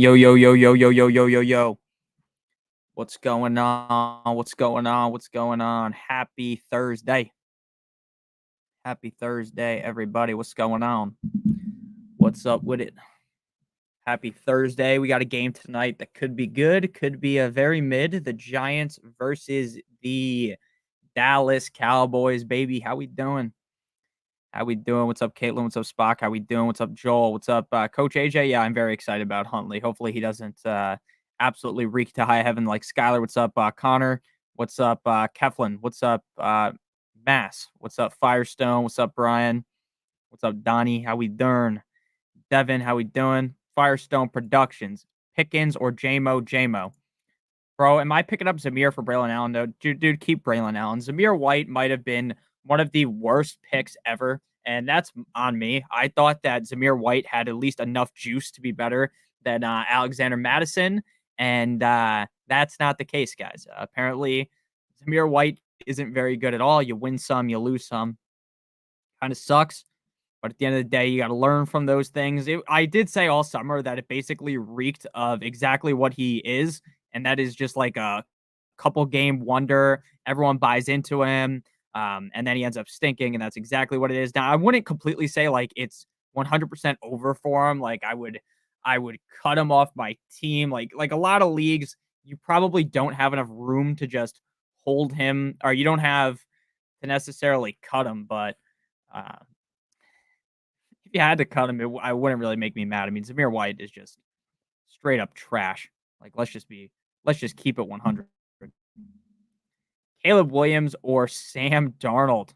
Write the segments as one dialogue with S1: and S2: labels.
S1: Yo, yo, yo, yo, yo, yo, yo, yo, yo. What's going on? What's going on? What's going on? Happy Thursday. Happy Thursday, everybody. What's going on? What's up with it? Happy Thursday. We got a game tonight that could be good, could be a very mid. The Giants versus the Dallas Cowboys, baby. How we doing? How we doing? What's up, Caitlin? What's up, Spock? How we doing? What's up, Joel? What's up, Coach AJ? Yeah, I'm very excited about Huntley. Hopefully, he doesn't absolutely reek to high heaven like Skylar. What's up, Connor? What's up, Keflin? What's up, Mass? What's up, Firestone? What's up, Brian? What's up, Donnie? How we doing? Devin, how we doing? Firestone Productions, Pickens or JMO? Bro, am I picking up Zamir for Braylon Allen? No, dude, keep Braylon Allen. Zamir White might have been one of the worst picks ever, and that's on me. I thought that Zamir White had at least enough juice to be better than Alexander Madison, and that's not the case, guys. Apparently, Zamir White isn't very good at all. You win some, you lose some. Kind of sucks. But at the end of the day, you got to learn from those things. I did say all summer that it basically reeked of exactly what he is, and that is just like a couple game wonder. Everyone buys into him, and then he ends up stinking, and that's exactly what it is. Now, I wouldn't completely say like it's 100% over for him. Like I would cut him off my team. Like a lot of leagues, you probably don't have enough room to just hold him, or you don't have to necessarily cut him, but. Uh, if you had to cut him, I wouldn't really make me mad. I mean, Zamir White is just straight up trash. Like, let's just keep it 100. Caleb Williams or Sam Darnold?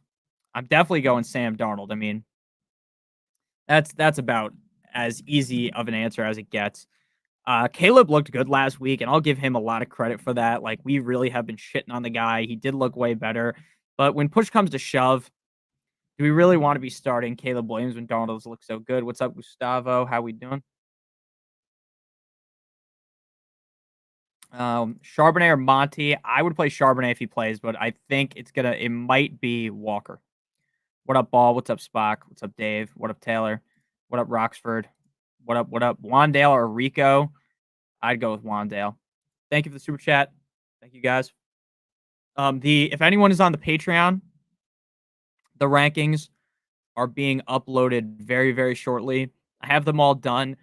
S1: I'm definitely going Sam Darnold. I mean, that's about as easy of an answer as it gets. Caleb looked good last week, and I'll give him a lot of credit for that. Like, we really have been shitting on the guy. He did look way better. But when push comes to shove, do we really want to be starting Caleb Williams when Darnold's look so good? What's up, Gustavo? How we doing? Charbonnet or Monty? I would play Charbonnet if he plays, but I think it might be Walker. What up, Ball? What's up, Spock? What's up, Dave? What up, Taylor? What up, Roxford? What up, Wandale or Rico? I'd go with Wandale. Thank you for the super chat. Thank you guys. If anyone is on the Patreon, the rankings are being uploaded very, very shortly. I have them all done.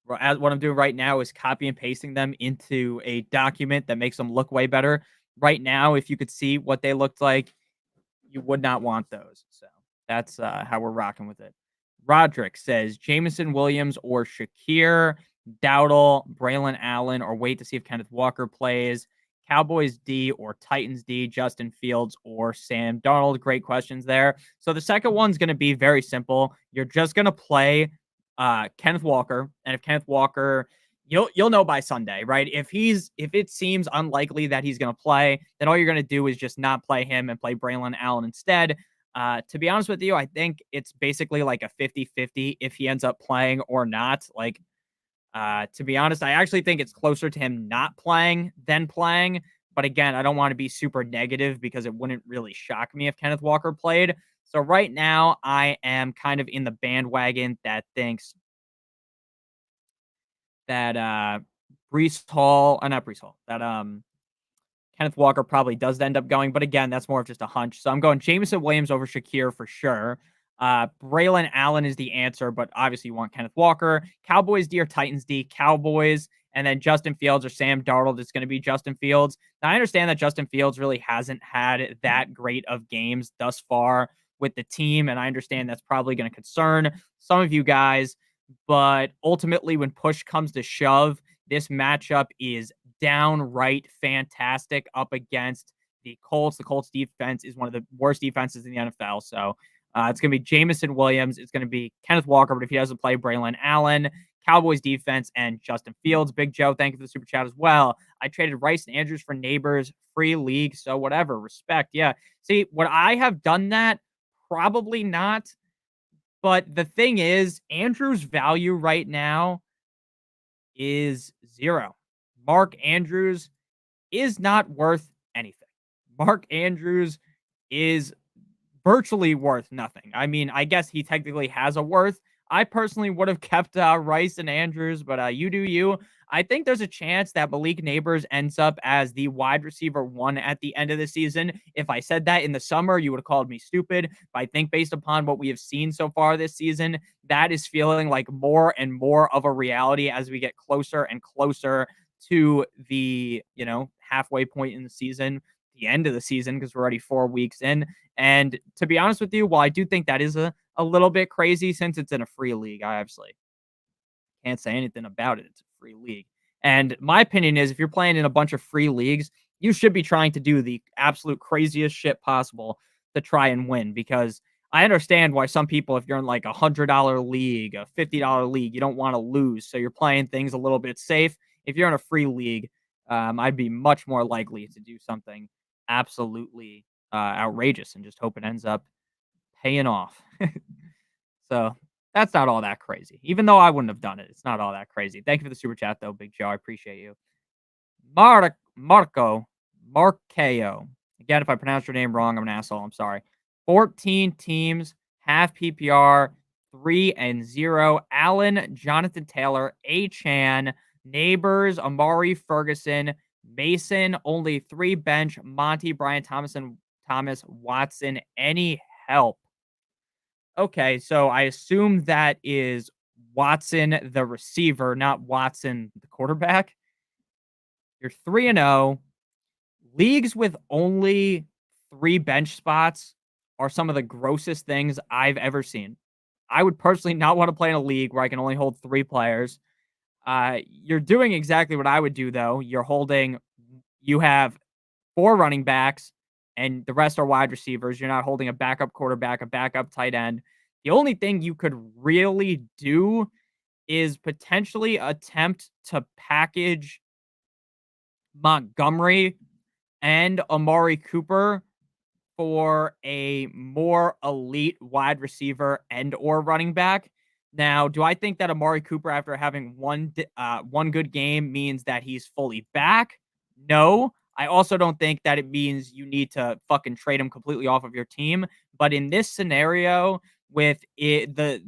S1: What I'm doing right now is copy and pasting them into a document that makes them look way better. Right now, if you could see what they looked like, you would not want those. So that's how we're rocking with it. Roderick says Jameson Williams or Shakir, Dowdle, Braylon Allen, or wait to see if Kenneth Walker plays. Cowboys D or Titans D, Justin Fields or Sam Darnold. Great questions there. So the second one's going to be very simple. You're just going to play Kenneth Walker, and if Kenneth Walker, you'll know by Sunday, right? If it seems unlikely that he's going to play, then all you're going to do is just not play him and play Braylon Allen instead. To be honest with you, I think it's basically like a 50-50 if he ends up playing or not. Like, to be honest, I actually think it's closer to him not playing than playing. But again, I don't want to be super negative because it wouldn't really shock me if Kenneth Walker played. So right now, I am kind of in the bandwagon that thinks that not Breece Hall, that Kenneth Walker probably does end up going. But again, that's more of just a hunch. So I'm going Jameson Williams over Shakir for sure. Braylon Allen is the answer, but obviously you want Kenneth Walker. Cowboys D or Titans D? Cowboys. And then Justin Fields or Sam Darnold is going to be Justin Fields. Now, I understand that Justin Fields really hasn't had that great of games thus far with the team, and I understand that's probably going to concern some of you guys. But ultimately, when push comes to shove, this matchup is downright fantastic up against the Colts. The Colts defense is one of the worst defenses in the NFL. So it's going to be Jameson Williams. It's going to be Kenneth Walker, but if he doesn't play, Braylon Allen. Cowboys defense and Justin Fields. Big Joe, thank you for the super chat as well. I traded Rice and Andrews for Neighbors, free league, so whatever. Respect. Yeah. See, would I have done that? Probably not. But the thing is, Andrews' value right now is 0. Mark Andrews is not worth anything. Mark Andrews is virtually worth nothing. I mean, I guess he technically has a worth. I personally would have kept Rice and Andrews, but you do you. I think there's a chance that Malik Neighbors ends up as the wide receiver one at the end of the season. If I said that in the summer, you would have called me stupid. But I think based upon what we have seen so far this season, that is feeling like more and more of a reality as we get closer and closer to the, halfway point in the season, the end of the season, because we're already 4 weeks in. And to be honest with you, while I do think that is a little bit crazy since it's in a free league, I obviously can't say anything about it. It's a free league. And my opinion is if you're playing in a bunch of free leagues, you should be trying to do the absolute craziest shit possible to try and win, because I understand why some people, if you're in like $100 league, a $50 league, you don't want to lose. So you're playing things a little bit safe. If you're in a free league, I'd be much more likely to do something absolutely outrageous and just hope it ends up paying off. So that's not all that crazy. Even though I wouldn't have done it, it's not all that crazy. Thank you for the super chat, though, Big Joe. I appreciate you. Marco Marqueo. Again, if I pronounce your name wrong, I'm an asshole. I'm sorry. 14 teams, half PPR, 3-0. Allen, Jonathan Taylor, Chan, Neighbors, Amari Ferguson, Mason, only 3 bench, Monty, Brian Thomas, and Thomas Watson. Any help? Okay, so I assume that is Watson, the receiver, not Watson, the quarterback. You're 3-0. Leagues with only 3 bench spots are some of the grossest things I've ever seen. I would personally not want to play in a league where I can only hold 3 players. You're doing exactly what I would do, though. You have 4 running backs, and the rest are wide receivers. You're not holding a backup quarterback, a backup tight end. The only thing you could really do is potentially attempt to package Montgomery and Amari Cooper for a more elite wide receiver and or running back. Now, do I think that Amari Cooper, after having one good game, means that he's fully back? No. I also don't think that it means you need to fucking trade him completely off of your team. But in this scenario, with the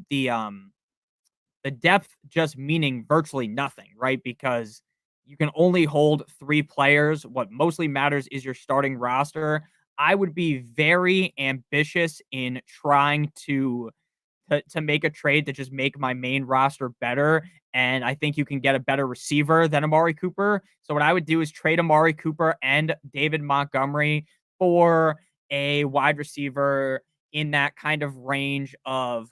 S1: depth just meaning virtually nothing, right? Because you can only hold 3 players. What mostly matters is your starting roster. I would be very ambitious in trying to make a trade to just make my main roster better. And I think you can get a better receiver than Amari Cooper. So what I would do is trade Amari Cooper and David Montgomery for a wide receiver in that kind of range of,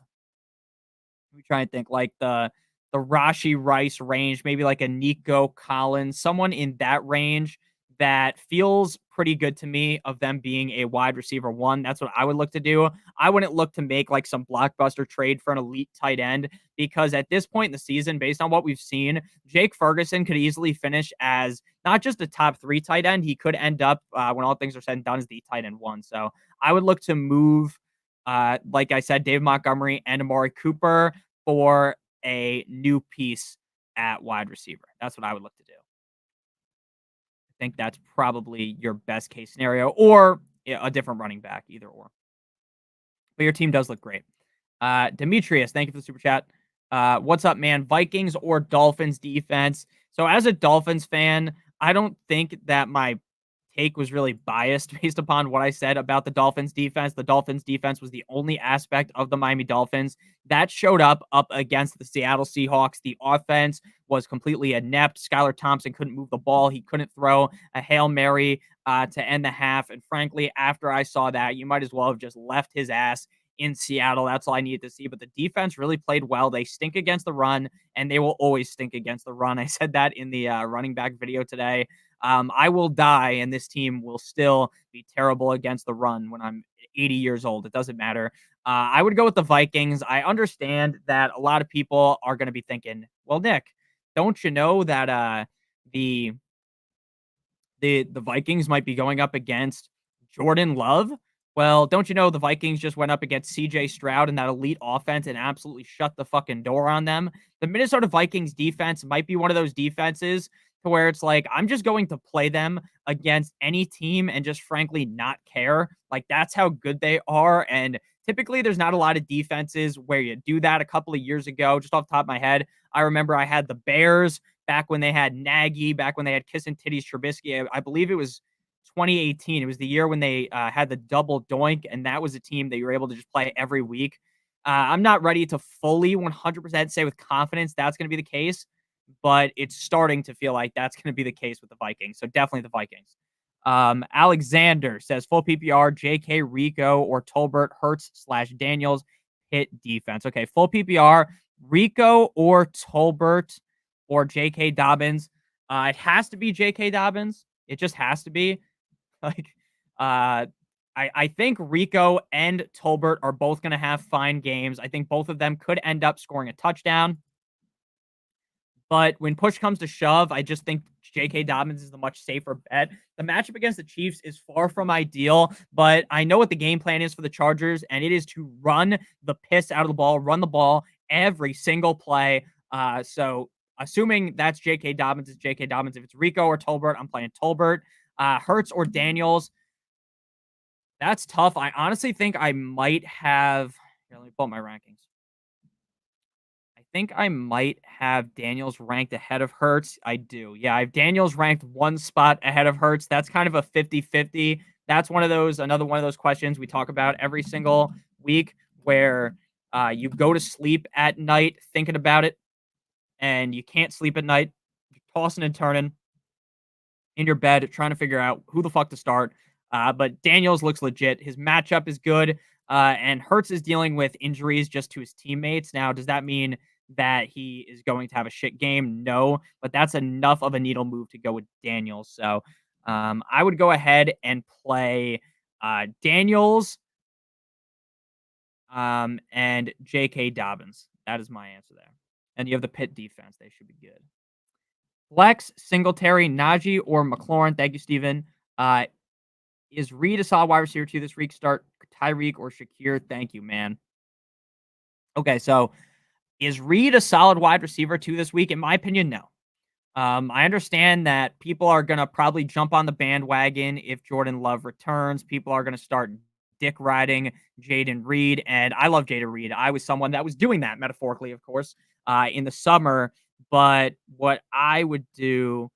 S1: let me try and think, like the Rashi Rice range, maybe like a Nico Collins, someone in that range that feels pretty good to me of them being a wide receiver one. That's what I would look to do. I wouldn't look to make like some blockbuster trade for an elite tight end, because at this point in the season, based on what we've seen, Jake Ferguson could easily finish as not just a top 3 tight end. He could end up, when all things are said and done, as the tight end one. So I would look to move, like I said, Dave Montgomery and Amari Cooper for a new piece at wide receiver. That's what I would look to do. I think that's probably your best case scenario, or a different running back, either or. But your team does look great. Demetrius, thank you for the super chat. What's up, man? Vikings or Dolphins defense? So as a Dolphins fan, I don't think that my take was really biased based upon what I said about the Dolphins defense. The Dolphins defense was the only aspect of the Miami Dolphins that showed up against the Seattle Seahawks. The offense was completely inept. Skylar Thompson couldn't move the ball. He couldn't throw a Hail Mary to end the half. And frankly, after I saw that, you might as well have just left his ass in Seattle. That's all I needed to see. But the defense really played well. They stink against the run, and they will always stink against the run. I said that in the running back video today. I will die, and this team will still be terrible against the run when I'm 80 years old. It doesn't matter. I would go with the Vikings. I understand that a lot of people are going to be thinking, well, Nick, don't you know that the Vikings might be going up against Jordan Love? Well, don't you know the Vikings just went up against CJ Stroud and that elite offense and absolutely shut the fucking door on them? The Minnesota Vikings defense might be one of those defenses to where it's like, I'm just going to play them against any team and just frankly not care. Like, that's how good they are. And Typically, there's not a lot of defenses where you do that. A couple of years ago, just off the top of my head, I remember I had the Bears back when they had Nagy, back when they had Kiss and Titties Trubisky. I believe it was 2018. It was the year when they had the double doink, and that was a team that you were able to just play every week. I'm not ready to fully 100% say with confidence that's going to be the case, but it's starting to feel like that's going to be the case with the Vikings. So definitely the Vikings. Alexander says full PPR, JK, Rico, or Tolbert, Hurts / Daniels, hit defense. Okay, full PPR, Rico or Tolbert or JK Dobbins. It has to be JK Dobbins. It just has to be. Like, I think Rico and Tolbert are both going to have fine games. I think both of them could end up scoring a touchdown. But when push comes to shove, I just think J.K. Dobbins is the much safer bet. The matchup against the Chiefs is far from ideal, but I know what the game plan is for the Chargers, and it is to run the piss out of the ball, run the ball every single play. So assuming that's J.K. Dobbins, it's J.K. Dobbins. If it's Rico or Tolbert, I'm playing Tolbert. Hurts or Daniels, that's tough. I honestly think I might have. Here, let me pull up my rankings. I think I might have Daniels ranked ahead of Hurts. I do. Yeah, I have Daniels ranked one spot ahead of Hurts. That's kind of a 50-50. That's another one of those questions we talk about every single week where you go to sleep at night thinking about it and you can't sleep at night. You're tossing and turning in your bed trying to figure out who the fuck to start. But Daniels looks legit. His matchup is good. And Hurts is dealing with injuries just to his teammates. Now, does that mean that he is going to have a shit game? No, but that's enough of a needle move to go with Daniels. So I would go ahead and play Daniels and J.K. Dobbins. That is my answer there. And you have the Pitt defense. They should be good. Flex, Singletary, Najee, or McLaurin. Thank you, Steven. Is Reed a solid wide receiver 2 this week? Start Tyreek or Shakir? Thank you, man. Okay, so is Reed a solid wide receiver 2 this week? In my opinion, no. I understand that people are going to probably jump on the bandwagon if Jordan Love returns. People are going to start dick riding Jaden Reed, and I love Jaden Reed. I was someone that was doing that, metaphorically, of course, in the summer. But what I would do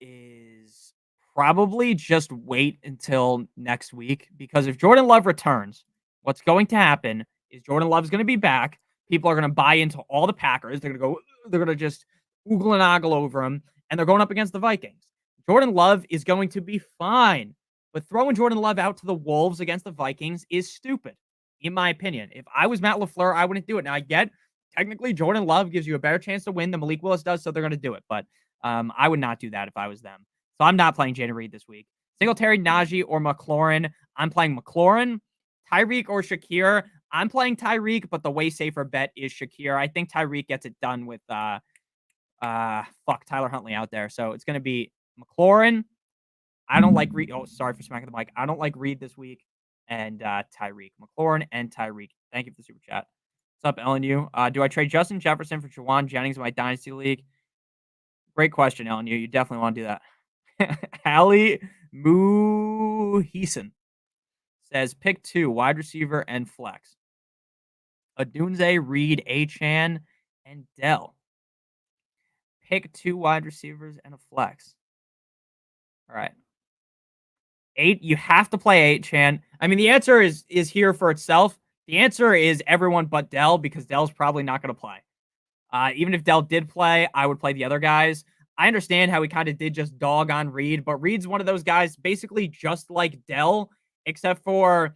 S1: is probably just wait until next week, because if Jordan Love returns, what's going to happen is Jordan Love's going to be back. People are going to buy into all the Packers. They're going to just oogle and ogle over him, and they're going up against the Vikings. Jordan Love is going to be fine, but throwing Jordan Love out to the Wolves against the Vikings is stupid, in my opinion. If I was Matt LaFleur, I wouldn't do it. Now, I get technically Jordan Love gives you a better chance to win than Malik Willis does, so they're going to do it, but I would not do that if I was them. So I'm not playing Jaden Reed this week. Singletary, Najee, or McLaurin. I'm playing McLaurin. Tyreek or Shakir. I'm playing Tyreek, but the way safer bet is Shakir. I think Tyreek gets it done with Tyler Huntley out there. So it's going to be McLaurin. I don't like Reed. Oh, sorry for smacking the mic. I don't like Reed this week. And Tyreek. McLaurin and Tyreek. Thank you for the super chat. What's up, LNU? Do I trade Justin Jefferson for Jawan Jennings in my Dynasty League? Great question, LNU. You definitely want to do that. Ali Muhisen says pick 2, wide receiver and flex. Adunze, Reed, Achan, and Dell. Pick 2 wide receivers and a flex. All right. 8, you have to play Achan. I mean, the answer is here for itself. The answer is everyone but Dell, because Dell's probably not going to play. Even if Dell did play, I would play the other guys. I understand how he kind of did just dog on Reed, but Reed's one of those guys basically just like Dell, except for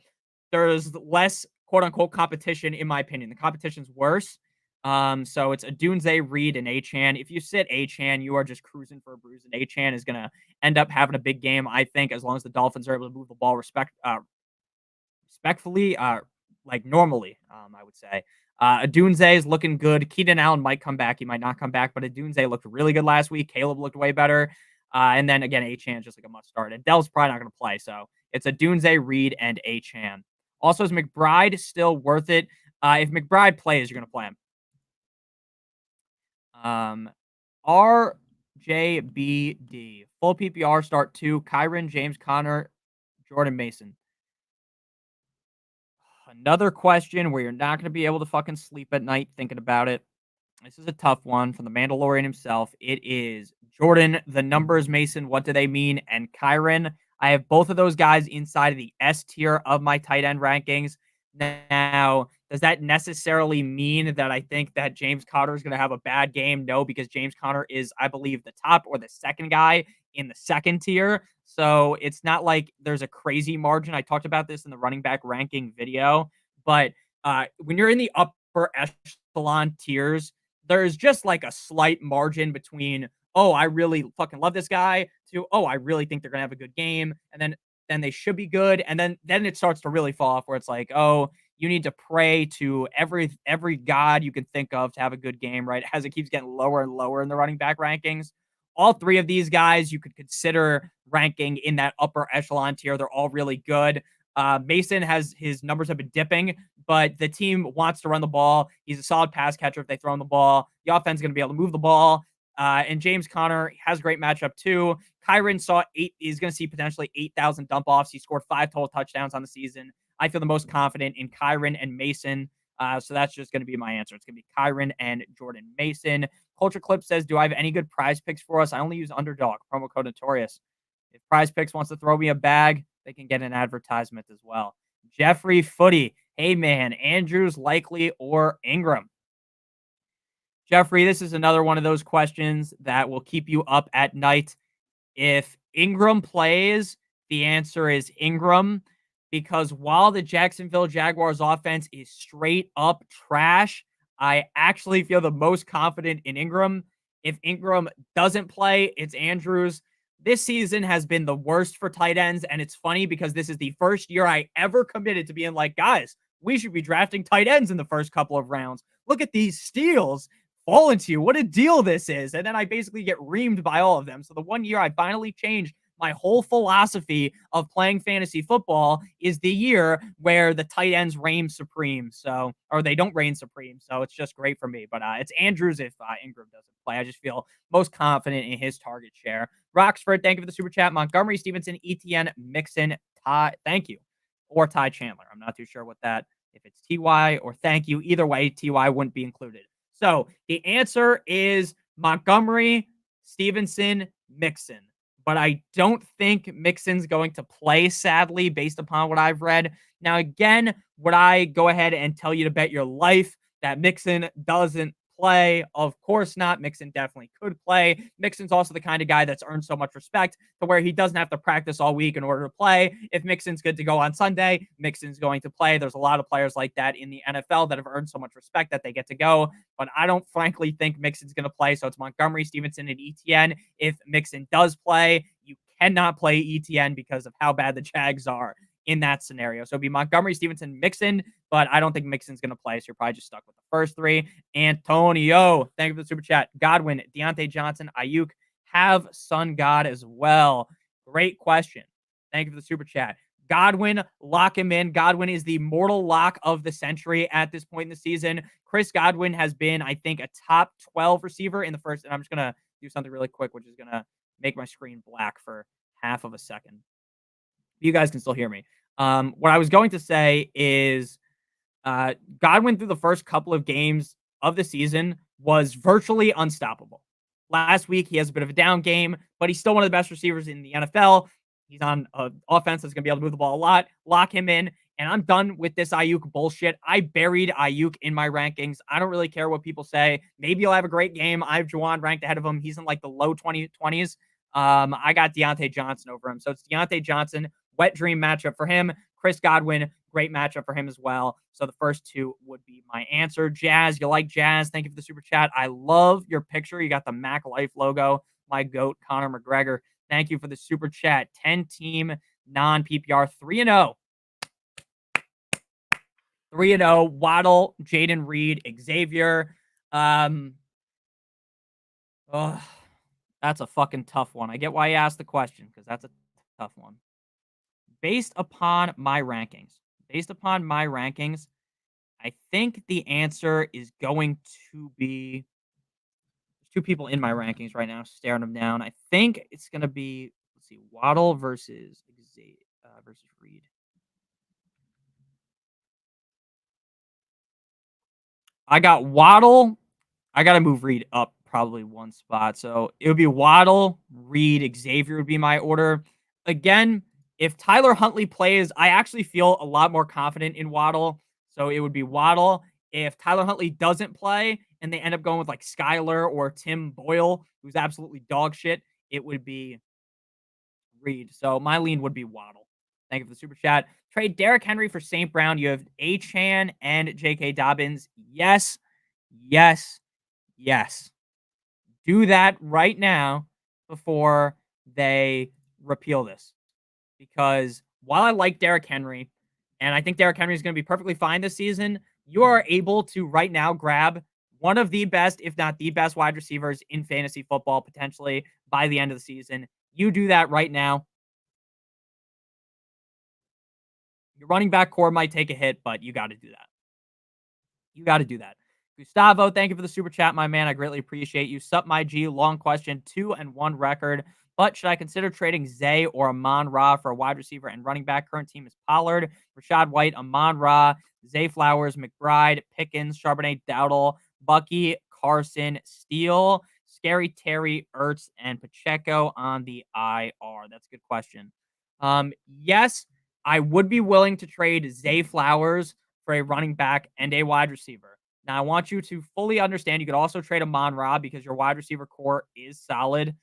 S1: there's less quote-unquote competition, in my opinion. The competition's worse. So it's Adunze, Reed, and Achan. If you sit Achan, you are just cruising for a bruise, and Achan is going to end up having a big game, I think, as long as the Dolphins are able to move the ball respectfully, like normally, I would say. Adunze is looking good. Keenan Allen might come back. He might not come back, but Adunze looked really good last week. Caleb looked way better. And then again, Achan just like a must start. And Dell's probably not going to play. So it's Adunze, Reed, and Achan. Also, is McBride still worth it? If McBride plays, you're going to play him. RJ JBD. Full PPR start 2, Kyren, James Conner, Jordan Mason. Another question where you're not going to be able to fucking sleep at night thinking about it. This is a tough one from the Mandalorian himself. It is Jordan, the numbers, Mason, what do they mean? And Kyren. I have both of those guys inside of the S tier of my tight end rankings. Now, does that necessarily mean that I think that James Conner is going to have a bad game? No, because James Conner is, I believe, the top or the second guy in the second tier. So it's not like there's a crazy margin. I talked about this in the running back ranking video. But when you're in the upper echelon tiers, there's just like a slight margin between, oh, I really fucking love this guy, to, oh, I really think they're gonna have a good game, and then they should be good, and then it starts to really fall off where it's like, oh, you need to pray to every god you can think of to have a good game, right? As it keeps getting lower and lower in the running back rankings. All three of these guys you could consider ranking in that upper echelon tier. They're all really good. Mason has his numbers have been dipping, but the team wants to run the ball. He's a solid pass catcher if they throw him the ball. The offense is going to be able to move the ball. And James Conner has a great matchup too. Kyren is going to see potentially 8,000 dump offs. He scored 5 total touchdowns on the season. I feel the most confident in Kyren and Mason. So that's just going to be my answer. It's going to be Kyren and Jordan Mason. Culture Clip says, do I have any good prize picks for us? I only use Underdog, promo code Notorious. If Prize Picks wants to throw me a bag, they can get an advertisement as well. Jeffrey Footy. Hey, man, Andrews, Likely, or Ingram? Jeffrey, this is another one of those questions that will keep you up at night. If Ingram plays, the answer is Ingram, because while the Jacksonville Jaguars offense is straight up trash, I actually feel the most confident in Ingram. If Ingram doesn't play, it's Andrews. This season has been the worst for tight ends, and it's funny because this is the first year I ever committed to being like, guys, we should be drafting tight ends in the first couple of rounds. Look at these steals falling to you. What a deal this is. And then I basically get reamed by all of them. So the one year I finally changed my whole philosophy of playing fantasy football is the year where the tight ends reign supreme. So, or they don't reign supreme. So it's just great for me. But it's Andrews if Ingram doesn't play. I just feel most confident in his target share. Roxford, thank you for the super chat. Montgomery, Stevenson, ETN, Mixon, Ty, thank you. Or Ty Chandler. I'm not too sure what that, if it's TY or thank you. Either way, TY wouldn't be included. So the answer is Montgomery, Stevenson, Mixon. But I don't think Mixon's going to play, sadly, based upon what I've read. Now, again, would I go ahead and tell you to bet your life that Mixon doesn't play? Of course not. Mixon definitely could play. Mixon's also the kind of guy that's earned so much respect to where he doesn't have to practice all week in order to play. If Mixon's good to go on Sunday, Mixon's going to play. There's a lot of players like that in the NFL that have earned so much respect that they get to go. But I don't frankly think Mixon's going to play. So it's Montgomery, Stevenson, and ETN. If Mixon does play, you cannot play ETN because of how bad the Jags are in that scenario. So it'd be Montgomery, Stevenson, Mixon, but I don't think Mixon's going to play. So you're probably just stuck with the first three. Antonio, thank you for the super chat. Godwin, Deontay Johnson, Ayuk, have Sun God as well. Great question. Thank you for the super chat. Godwin, lock him in. Godwin is the mortal lock of the century at this point in the season. Chris Godwin has been, I think, a top 12 receiver in the first. And I'm just going to do something really quick, which is going to make my screen black for half of a second. You guys can still hear me. What I was going to say is Godwin through the first couple of games of the season was virtually unstoppable. Last week, he has a bit of a down game, but he's still one of the best receivers in the NFL. He's on an offense that's going to be able to move the ball a lot. Lock him in. And I'm done with this Ayuk bullshit. I buried Ayuk in my rankings. I don't really care what people say. Maybe he'll have a great game. I have Juwan ranked ahead of him. He's in like the low 20s. I got Deontay Johnson over him. So it's Deontay Johnson. Wet dream matchup for him. Chris Godwin, great matchup for him as well. So the first two would be my answer. Jazz, you like Jazz? Thank you for the super chat. I love your picture. You got the Mac Life logo. My GOAT, Conor McGregor. Thank you for the super chat. 10-team non-PPR 3-0. 3-0. Waddle, Jaden Reed, Xavier. That's a fucking tough one. I get why you asked the question because that's a tough one. Based upon my rankings, I think the answer is going to be There's two people in my rankings right now, staring them down. I think it's gonna be, let's see, Waddle versus versus Reed. I got Waddle. I gotta move Reed up probably one spot. So it would be Waddle, Reed, Xavier would be my order. Again, if Tyler Huntley plays, I actually feel a lot more confident in Waddle. So it would be Waddle. If Tyler Huntley doesn't play and they end up going with like Skyler or Tim Boyle, who's absolutely dog shit, it would be Reed. So my lean would be Waddle. Thank you for the super chat. Trade Derrick Henry for St. Brown. You have Chan and J.K. Dobbins. Yes, yes, yes. Do that right now before they repeal this. Because while I like Derrick Henry, and I think Derrick Henry is going to be perfectly fine this season, you are able to right now grab one of the best, if not the best, wide receivers in fantasy football potentially by the end of the season. You do that right now. Your running back core might take a hit, but you got to do that. You got to do that. Gustavo, thank you for the super chat, my man. I greatly appreciate you. Sup, my G. Long question, 2-1 record. But should I consider trading Zay or Amon-Ra for a wide receiver and running back? Current team is Pollard, Rashad White, Amon-Ra, Zay Flowers, McBride, Pickens, Charbonnet, Dowdle, Bucky, Carson, Steele, Scary Terry, Ertz, and Pacheco on the IR. That's a good question. Yes, I would be willing to trade Zay Flowers for a running back and a wide receiver. Now, I want you to fully understand you could also trade Amon-Ra because your wide receiver core is solid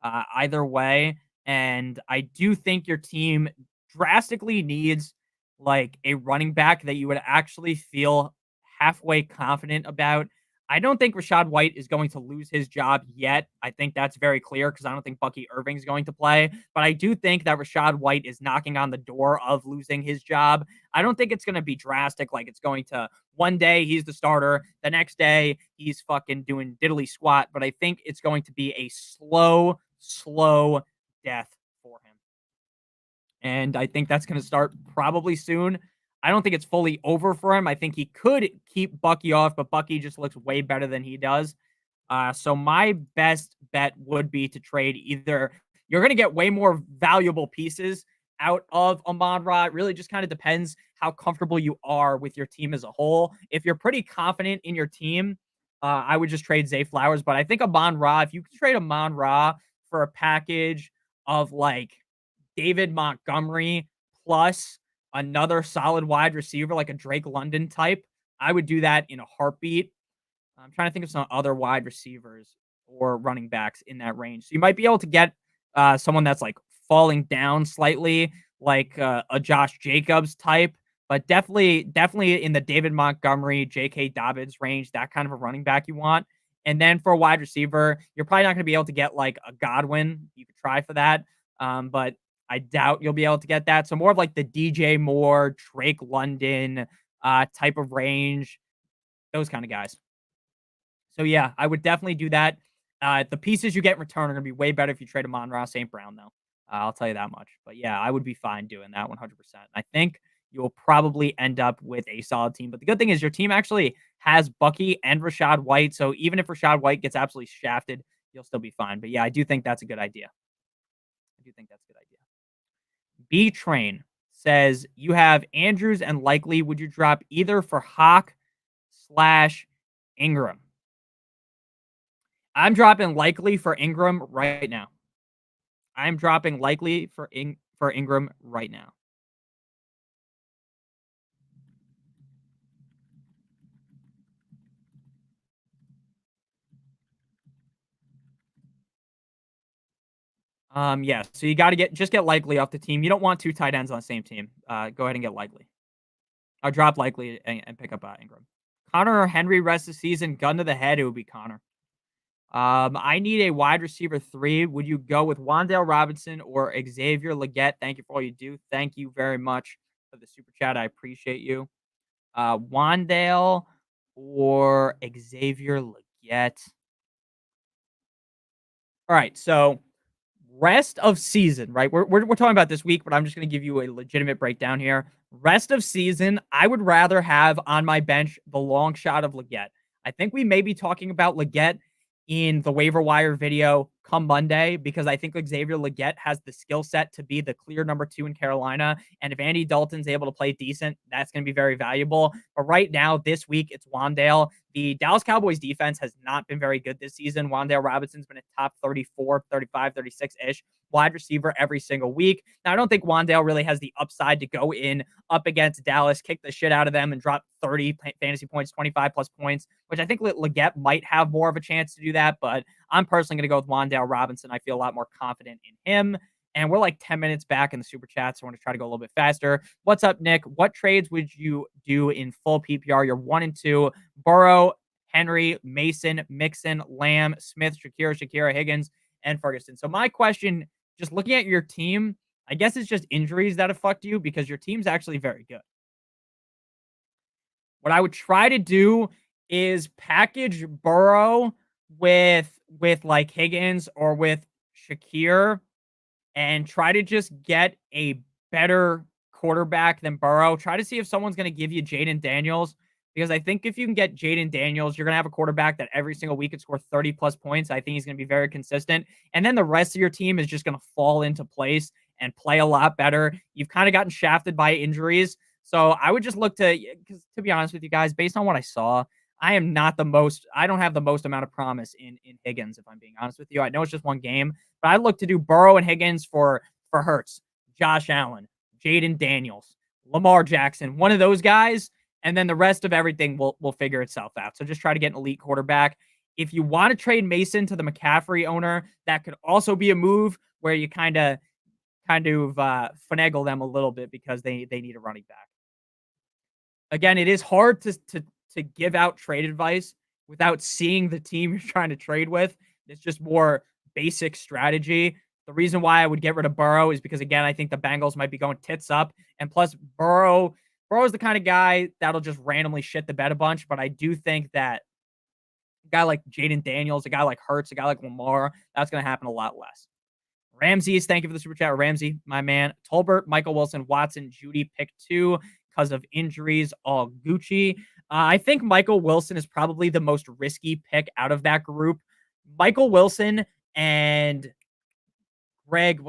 S1: either way. And I do think your team drastically needs like a running back that you would actually feel halfway confident about. I don't think Rashad White is going to lose his job yet. I think that's very clear because I don't think Bucky Irving is going to play. But I do think that Rashad White is knocking on the door of losing his job. I don't think it's going to be drastic. Like it's going to one day he's the starter, the next day he's fucking doing diddly squat. But I think it's going to be a slow death for him. And I think that's going to start probably soon. I don't think it's fully over for him. I think he could keep Bucky off, but Bucky just looks way better than he does. So my best bet would be to trade either. You're going to get way more valuable pieces out of Amon-Ra. It really just kind of depends how comfortable you are with your team as a whole. If you're pretty confident in your team, I would just trade Zay Flowers. But I think Amon-Ra, if you could trade Amon-Ra for a package of like David Montgomery plus another solid wide receiver like a Drake London type, I would do that in a heartbeat. I'm trying to think of some other wide receivers or running backs in that range. So you might be able to get someone that's like falling down slightly, like a Josh Jacobs type, but definitely in the David Montgomery, J.K. Dobbins range, that kind of a running back you want. And then for a wide receiver, you're probably not going to be able to get like a Godwin. You could try for that, but I doubt you'll be able to get that. So more of like the DJ Moore, Drake London type of range, those kind of guys. So yeah, I would definitely do that. The pieces you get in return are going to be way better if you trade Amon-Ra St. Brown, though. I'll tell you that much. But yeah, I would be fine doing that 100%. I think you'll probably end up with a solid team. But the good thing is your team actually has Bucky and Rashad White. So even if Rashad White gets absolutely shafted, you'll still be fine. But yeah, I do think that's a good idea. I do think that's a good idea. B Train says you have Andrews and Likely. Would you drop either for Hawk/Ingram? I'm dropping Likely for Ingram right now. I'm dropping Likely for Ingram right now. Yeah. So you got to get Likely off the team. You don't want two tight ends on the same team. Go ahead and get Likely. I'll drop Likely and pick up Ingram. Connor or Henry rest of the season. Gun to the head. It would be Connor. I need a wide receiver 3. Would you go with Wan'Dale Robinson or Xavier Legette? Thank you for all you do. Thank you very much for the super chat. I appreciate you. Wan'Dale or Xavier Legette. All right, so rest of season, right? We're talking about this week, but I'm just going to give you a legitimate breakdown here. Rest of season, I would rather have on my bench the long shot of Legette. I think we may be talking about Legette in the waiver wire video come Monday because I think Xavier Legette has the skill set to be the clear number 2 in Carolina. And if Andy Dalton's able to play decent, that's going to be very valuable. But right now, this week, it's Wan'Dale. The Dallas Cowboys defense has not been very good this season. Wan'Dale Robinson's been a top 34, 35, 36-ish wide receiver every single week. Now, I don't think Wan'Dale really has the upside to go in up against Dallas, kick the shit out of them, and drop 30 fantasy points, 25 plus points, which I think Legette might have more of a chance to do that. But I'm personally going to go with Wan'Dale Robinson. I feel a lot more confident in him. And we're like 10 minutes back in the super chat, so I want to try to go a little bit faster. What's up, Nick? What trades would you do in full PPR? You're 1 and 2. Burrow, Henry, Mason, Mixon, Lamb, Smith, Shakira, Higgins, and Ferguson. So my question, just looking at your team, I guess it's just injuries that have fucked you because your team's actually very good. What I would try to do is package Burrow with like Higgins or with Shakir and try to just get a better quarterback than Burrow. Try to see if someone's going to give you Jaden Daniels, because I think if you can get Jaden Daniels, you're going to have a quarterback that every single week could score 30 plus points. I think he's going to be very consistent. And then the rest of your team is just going to fall into place and play a lot better. You've kind of gotten shafted by injuries. So I would just look because to be honest with you guys, based on what I saw, I don't have the most amount of promise in Higgins, if I'm being honest with you. I know it's just one game, but I look to do Burrow and Higgins for Hurts, Josh Allen, Jaden Daniels, Lamar Jackson, one of those guys, and then the rest of everything will figure itself out. So just try to get an elite quarterback. If you want to trade Mason to the McCaffrey owner, that could also be a move where you kind of finagle them a little bit because they need a running back. Again, it is hard to give out trade advice without seeing the team you're trying to trade with. It's just more basic strategy. The reason why I would get rid of Burrow is because, again, I think the Bengals might be going tits up. And plus, Burrow's the kind of guy that'll just randomly shit the bed a bunch. But I do think that a guy like Jaden Daniels, a guy like Hurts, a guy like Lamar, that's going to happen a lot less. Ramsey's, thank you for the super chat. Ramsey, my man. Tolbert, Michael Wilson, Watson, Judy, pick 2 because of injuries, all Gucci. I think Michael Wilson is probably the most risky pick out of that group. Michael Wilson and Greg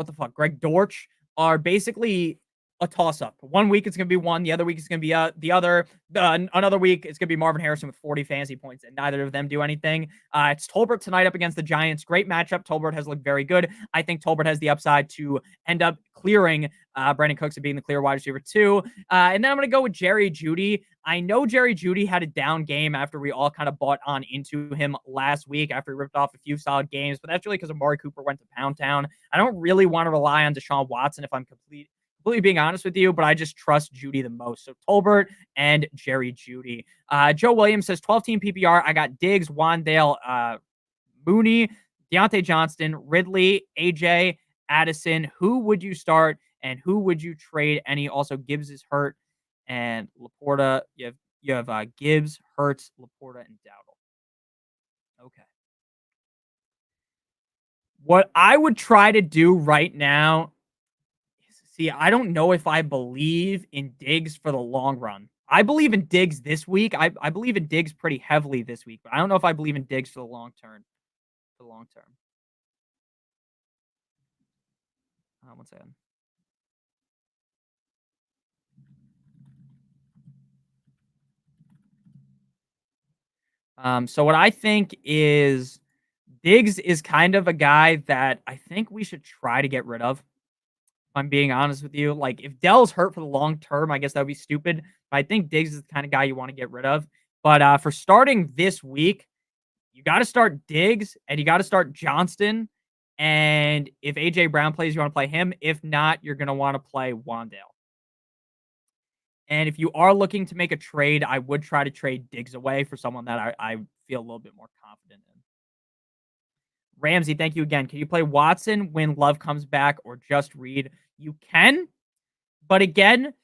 S1: Dortch are basically a toss-up. 1 week it's going to be one, the other week it's going to be the other. Another week it's going to be Marvin Harrison with 40 fantasy points, and neither of them do anything. It's Tolbert tonight up against the Giants. Great matchup. Tolbert has looked very good. I think Tolbert has the upside to end up clearing Brandon Cooks and being the clear wide receiver 2. And then I'm going to go with Jerry Jeudy. I know Jerry Jeudy had a down game after we all kind of bought on into him last week after he ripped off a few solid games, but that's really because Amari Cooper went to Pound Town. I don't really want to rely on Deshaun Watson if I'm completely being honest with you, but I just trust Jeudy the most. So Tolbert and Jerry Jeudy. Joe Williams says 12-team PPR. I got Diggs, Wan'Dale, Mooney, Deontay Johnston, Ridley, AJ, Addison. Who would you start and who would you trade? And he also Gibbs is hurt, and Laporta. You have Gibbs, Hurts, Laporta, and Dowdle. Okay. What I would try to do right now. See, I don't know if I believe in Diggs for the long run. I believe in Diggs this week. I believe in Diggs pretty heavily this week, but I don't know if I believe in Diggs for the long term. One second. So what I think is Diggs is kind of a guy that I think we should try to get rid of. If I'm being honest with you, like if Dell's hurt for the long term, I guess that would be stupid. But I think Diggs is the kind of guy you want to get rid of. But for starting this week, you got to start Diggs and you got to start Johnston. And if AJ Brown plays, you want to play him. If not, you're going to want to play Wan'Dale. And if you are looking to make a trade, I would try to trade Diggs away for someone that I feel a little bit more confident in. Ramsey, thank you again. Can you play Watson when Love comes back or just Reed? You can, but again,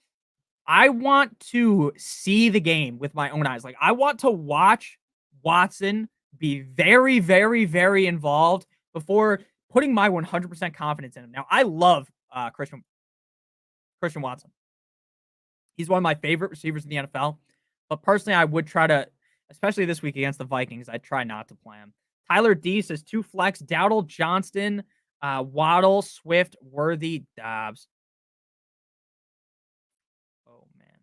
S1: I want to see the game with my own eyes. Like I want to watch Watson be very, very, very involved before putting my 100% confidence in him. Now, I love Christian Watson. He's one of my favorite receivers in the NFL. But personally, I would try to, especially this week against the Vikings, I'd try not to play him. Tyler D says 2 flex, Dowdle, Johnston, Waddle, Swift, Worthy, Dobbs. Oh, man.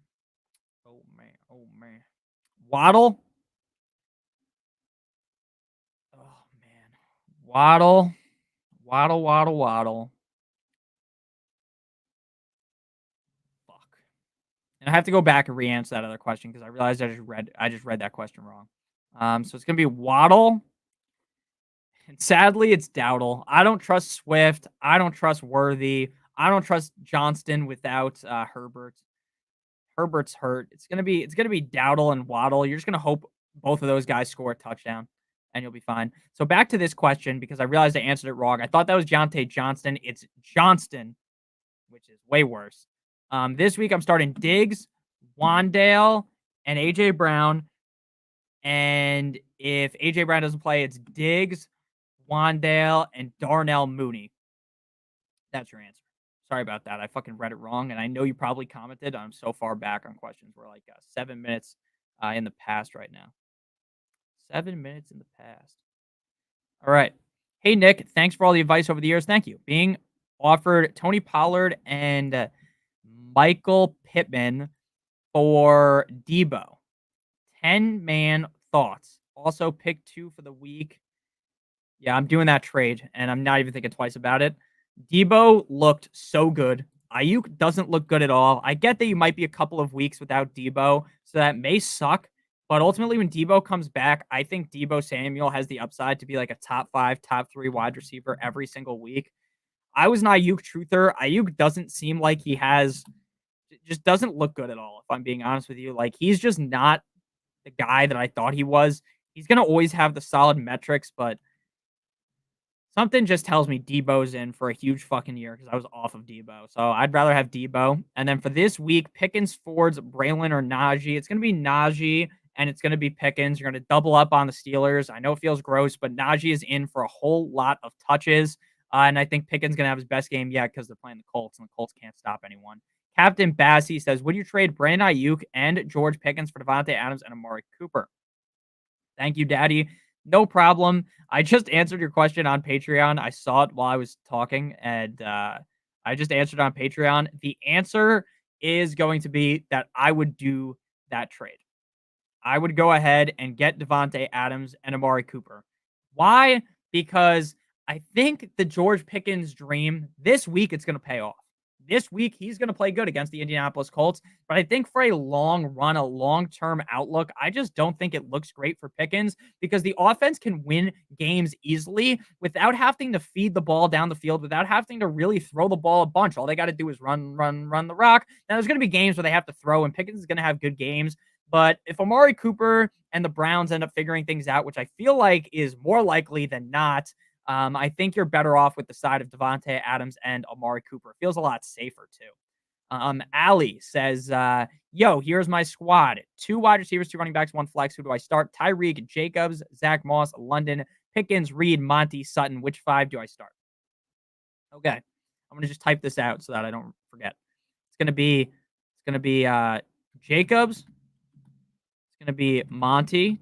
S1: Oh, man. Oh, man. Waddle? Oh, man. Waddle. Waddle, waddle, waddle. Fuck. And I have to go back and re-answer that other question because I realized I just read that question wrong. So it's gonna be Waddle. And sadly, it's Dowdle. I don't trust Swift. I don't trust Worthy. I don't trust Johnston without Herbert. Herbert's hurt. It's gonna be Dowdle and Waddle. You're just gonna hope both of those guys score a touchdown, and you'll be fine. So back to this question because I realized I answered it wrong. I thought that was Jonte Johnston. It's Johnston, which is way worse. This week I'm starting Diggs, Wandale, and AJ Brown. And if AJ Brown doesn't play, it's Diggs, Wandale, and Darnell Mooney. That's your answer. Sorry about that. I fucking read it wrong, and I know you probably commented. I'm so far back on questions. We're like 7 minutes in the past right now. 7 minutes in the past. All right. Hey, Nick. Thanks for all the advice over the years. Thank you. Being offered Tony Pollard and Michael Pittman for Debo. 10-man thoughts. Also, pick 2 for the week. Yeah, I'm doing that trade, and I'm not even thinking twice about it. Debo looked so good. Ayuk doesn't look good at all. I get that you might be a couple of weeks without Debo, so that may suck. But ultimately, when Debo comes back, I think Debo Samuel has the upside to be like a top 5, top 3 wide receiver every single week. I was an Ayuk truther. Ayuk doesn't seem like he has, just doesn't look good at all, if I'm being honest with you. Like, he's just not the guy that I thought he was. He's going to always have the solid metrics, but something just tells me Debo's in for a huge fucking year because I was off of Debo. So I'd rather have Debo. And then for this week, Pickens, Fords, Braylon, or Najee. It's going to be Najee and it's going to be Pickens. You're going to double up on the Steelers. I know it feels gross, but Najee is in for a whole lot of touches. And I think Pickens going to have his best game yet because they're playing the Colts, and the Colts can't stop anyone. Captain Bassey says, would you trade Brandon Ayuk and George Pickens for Devontae Adams and Amari Cooper? Thank you, Daddy. No problem. I just answered your question on Patreon. I saw it while I was talking, and I just answered on Patreon. The answer is going to be that I would do that trade. I would go ahead and get Devontae Adams and Amari Cooper. Why? Because I think the George Pickens dream this week, it's going to pay off. This week, he's going to play good against the Indianapolis Colts. But I think for a long run, a long-term outlook, I just don't think it looks great for Pickens because the offense can win games easily without having to feed the ball down the field, without having to really throw the ball a bunch. All they got to do is run the rock. Now, there's going to be games where they have to throw, and Pickens is going to have good games. But if Amari Cooper and the Browns end up figuring things out, which I feel like is more likely than not, I think you're better off with the side of Devontae Adams and Amari Cooper. It feels a lot safer, too. Ali says, yo, here's my squad. 2 wide receivers, 2 running backs, 1 flex. Who do I start? Tyreek, Jacobs, Zach Moss, London, Pickens, Reed, Monty, Sutton. Which 5 do I start? Okay. I'm going to just type this out so that I don't forget. It's going to be Jacobs. It's going to be Monty.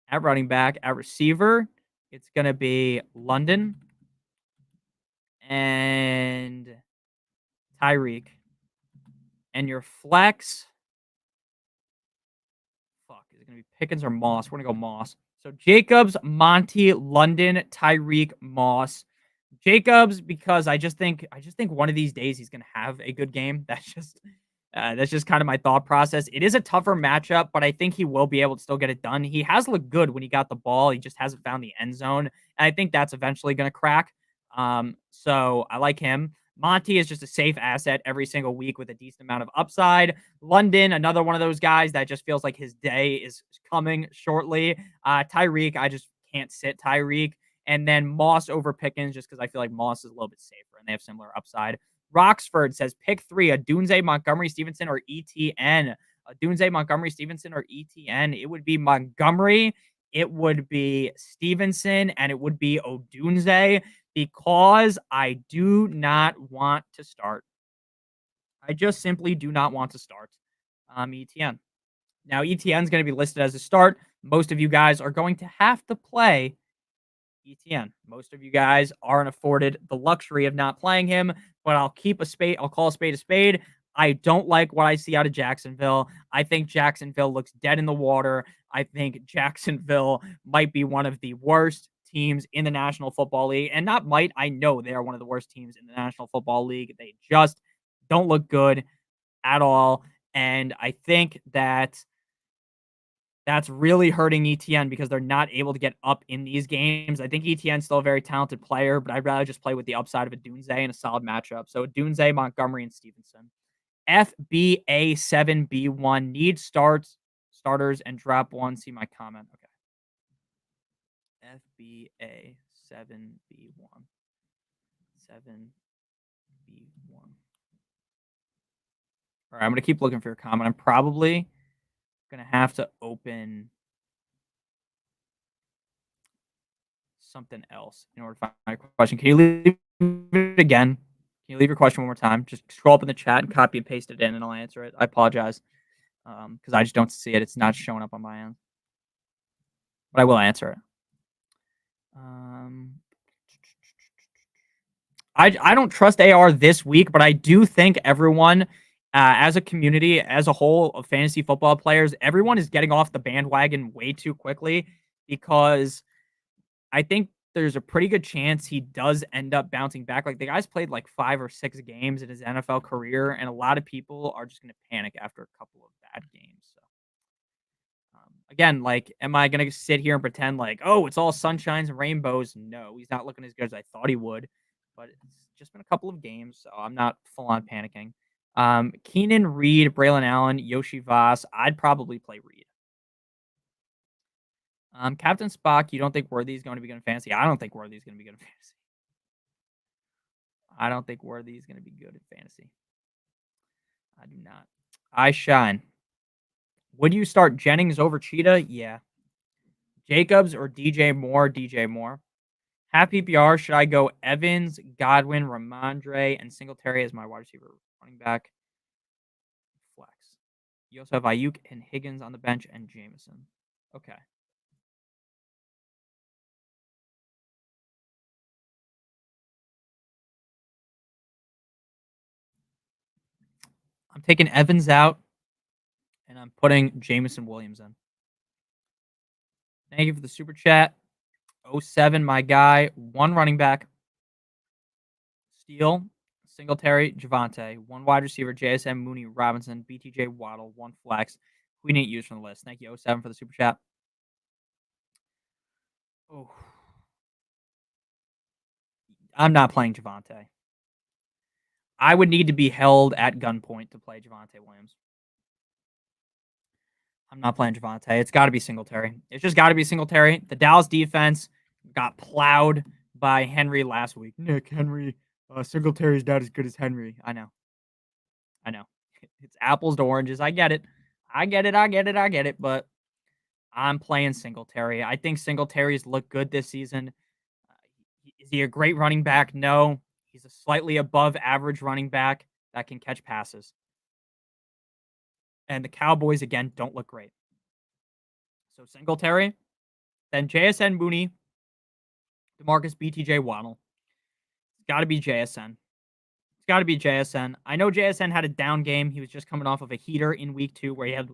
S1: At running back, at receiver, it's going to be London and Tyreek. And your flex, is it going to be Pickens or Moss? We're going to go Moss. So Jacobs, Monty, London, Tyreek, Moss. Jacobs, because I just think one of these days he's going to have a good game. That's just kind of my thought process. It is a tougher matchup, but I think he will be able to still get it done. He has looked good when he got the ball. He just hasn't found the end zone. And I think that's eventually going to crack. So I like him. Monty is just a safe asset every single week with a decent amount of upside. London, another one of those guys that just feels like his day is coming shortly. Tyreek, I just can't sit Tyreek. And then Moss over Pickens just because I feel like Moss is a little bit safer and they have similar upside. Roxford says pick 3, Adunze, Montgomery, Stevenson, or ETN. Adunze, Montgomery, Stevenson, or ETN. It would be Montgomery, it would be Stevenson, and it would be Odunze because I do not want to start. I just simply do not want to start ETN. Now, ETN is going to be listed as a start. most of you guys are going to have to play ETN. Most of you guys aren't afforded the luxury of not playing him, but I'll call a spade a spade. I don't like what I see out of Jacksonville. I think Jacksonville looks dead in the water. I think Jacksonville might be one of the worst teams in the National Football League. And not might, I know they are one of the worst teams in the National Football League. They just don't look good at all. And I think that that's really hurting ETN because they're not able to get up in these games. I think ETN's still a very talented player, but I'd rather just play with the upside of a Dunze in a solid matchup. So Dunze, Montgomery, and Stevenson. FBA7B1 need starters and drop one. See my comment. Okay. FBA7B1. 7B1. All right, I'm going to keep looking for your comment. I'm probably going to have to open something else in order to find my question. Can you leave it again? Can you leave your question one more time? Just scroll up in the chat and copy and paste it in, and I'll answer it. I apologize because I just don't see it. It's not showing up on my end, but I will answer it. I don't trust AR this week, but I do think everyone, as a community, as a whole of fantasy football players, everyone is getting off the bandwagon way too quickly because I think there's a pretty good chance he does end up bouncing back. Like, the guy's played like 5 or 6 games in his NFL career, and a lot of people are just going to panic after a couple of bad games. So, again, like, am I going to sit here and pretend like, oh, it's all sunshines and rainbows? No, he's not looking as good as I thought he would, but it's just been a couple of games, so I'm not full on panicking. Keenan, Reed, Braylon Allen, Yoshi Voss. I'd probably play Reed. Captain Spock, you don't think Worthy is going to be good in fantasy? I don't think Worthy is going to be good in fantasy. I don't think Worthy is going to be good in fantasy. I do not. I shine. Would you start Jennings over Cheetah? Yeah. Jacobs or DJ Moore? DJ Moore. Half PPR, should I go Evans, Godwin, Ramondre, and Singletary as my wide receiver running back? Flex. You also have Ayuk and Higgins on the bench and Jameson. Okay. I'm taking Evans out, and I'm putting Jameson Williams in. Thank you for the super chat. 07, my guy. 1 running back. Steele, Singletary, Javante. 1 wide receiver, JSM, Mooney, Robinson, BTJ, Waddle. 1 flex. We didn't use from the list. Thank you, 07, for the super chat. Oh. I'm not playing Javante. I would need to be held at gunpoint to play Javante Williams. I'm not playing Javante. It's got to be Singletary. It's just got to be Singletary. The Dallas defense got plowed by Henry last week. Nick Henry, Singletary's not as good as Henry. I know. It's apples to oranges. I get it. But I'm playing Singletary. I think Singletary's look good this season. Is he a great running back? No. He's a slightly above average running back that can catch passes. And the Cowboys, again, don't look great. So Singletary, then JSN, Mooney, DeMarcus, BTJ, Waddle. It's got to be JSN. I know JSN had a down game. He was just coming off of a heater in week 2 where he had,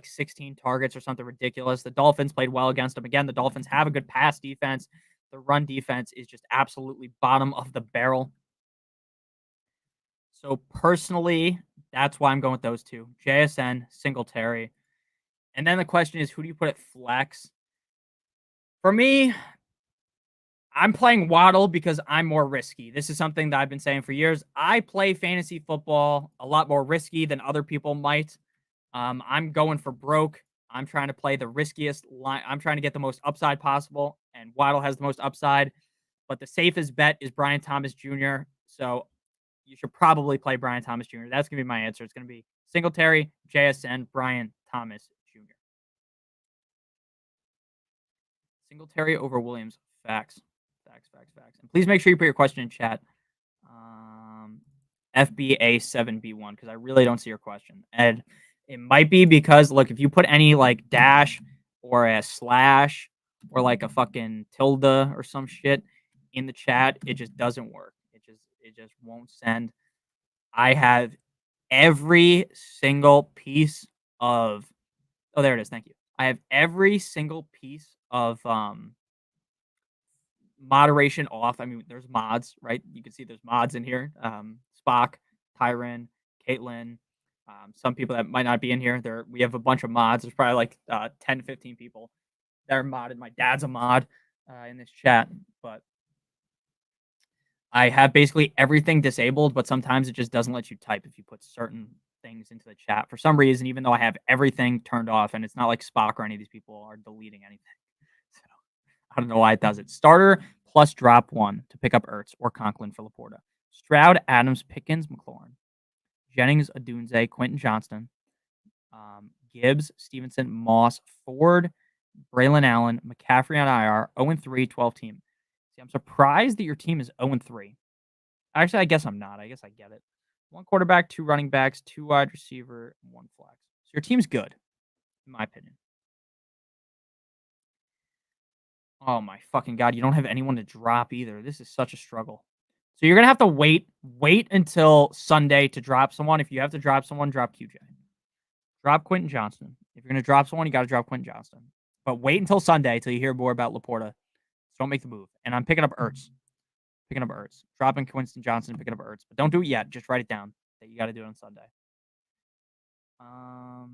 S1: 16 targets or something ridiculous. The Dolphins played well against him. Again, the Dolphins have a good pass defense. The run defense is just absolutely bottom of the barrel. So personally, that's why I'm going with those 2. JSN, Singletary. And then the question is, who do you put at flex? For me, I'm playing Waddle because I'm more risky. This is something that I've been saying for years. I play fantasy football a lot more risky than other people might. I'm going for broke. I'm trying to play the riskiest line. I'm trying to get the most upside possible, and Waddle has the most upside. But the safest bet is Brian Thomas Jr., so you should probably play Brian Thomas Jr. That's going to be my answer. It's going to be Singletary, JSN, Brian Thomas Jr. Singletary over Williams. Facts. And please make sure you put your question in chat. FBA7B1, because I really don't see your question. And it might be because, look, if you put any like dash or a slash or like a fucking tilde or some shit in the chat, it just doesn't work. It just won't send. I have every single piece of oh, there it is. Thank you. I have every single piece of moderation off. I mean, there's mods, right? You can see there's mods in here. Spock, Tyron, Caitlin, some people that might not be in here. We have a bunch of mods. There's probably like 10, 15 people that are modded. My dad's a mod in this chat, but I have basically everything disabled, but sometimes it just doesn't let you type if you put certain things into the chat for some reason, even though I have everything turned off, and it's not like Spock or any of these people are deleting anything. So I don't know why it does it. Starter plus drop one to pick up Ertz or Conklin for Laporta. Stroud, Adams, Pickens, McLaurin. Jennings, Adunze, Quentin Johnston. Gibbs, Stevenson, Moss, Ford, Braylon Allen, McCaffrey on IR, 0-3, 12 team. See, I'm surprised that your team is 0-3. Actually, I guess I'm not. I guess I get it. 1 quarterback, 2 running backs, 2 wide receiver, 1 flex. So your team's good, in my opinion. Oh my fucking god, you don't have anyone to drop either. This is such a struggle. So you're gonna have to wait until Sunday to drop someone. If you have to drop someone, drop QJ. Drop Quentin Johnston. If you're gonna drop someone, you gotta drop Quentin Johnston. But wait until Sunday till you hear more about Laporta. So don't make the move. And I'm picking up Ertz. Dropping Quentin Johnston, picking up Ertz. But don't do it yet. Just write it down that you gotta do it on Sunday. So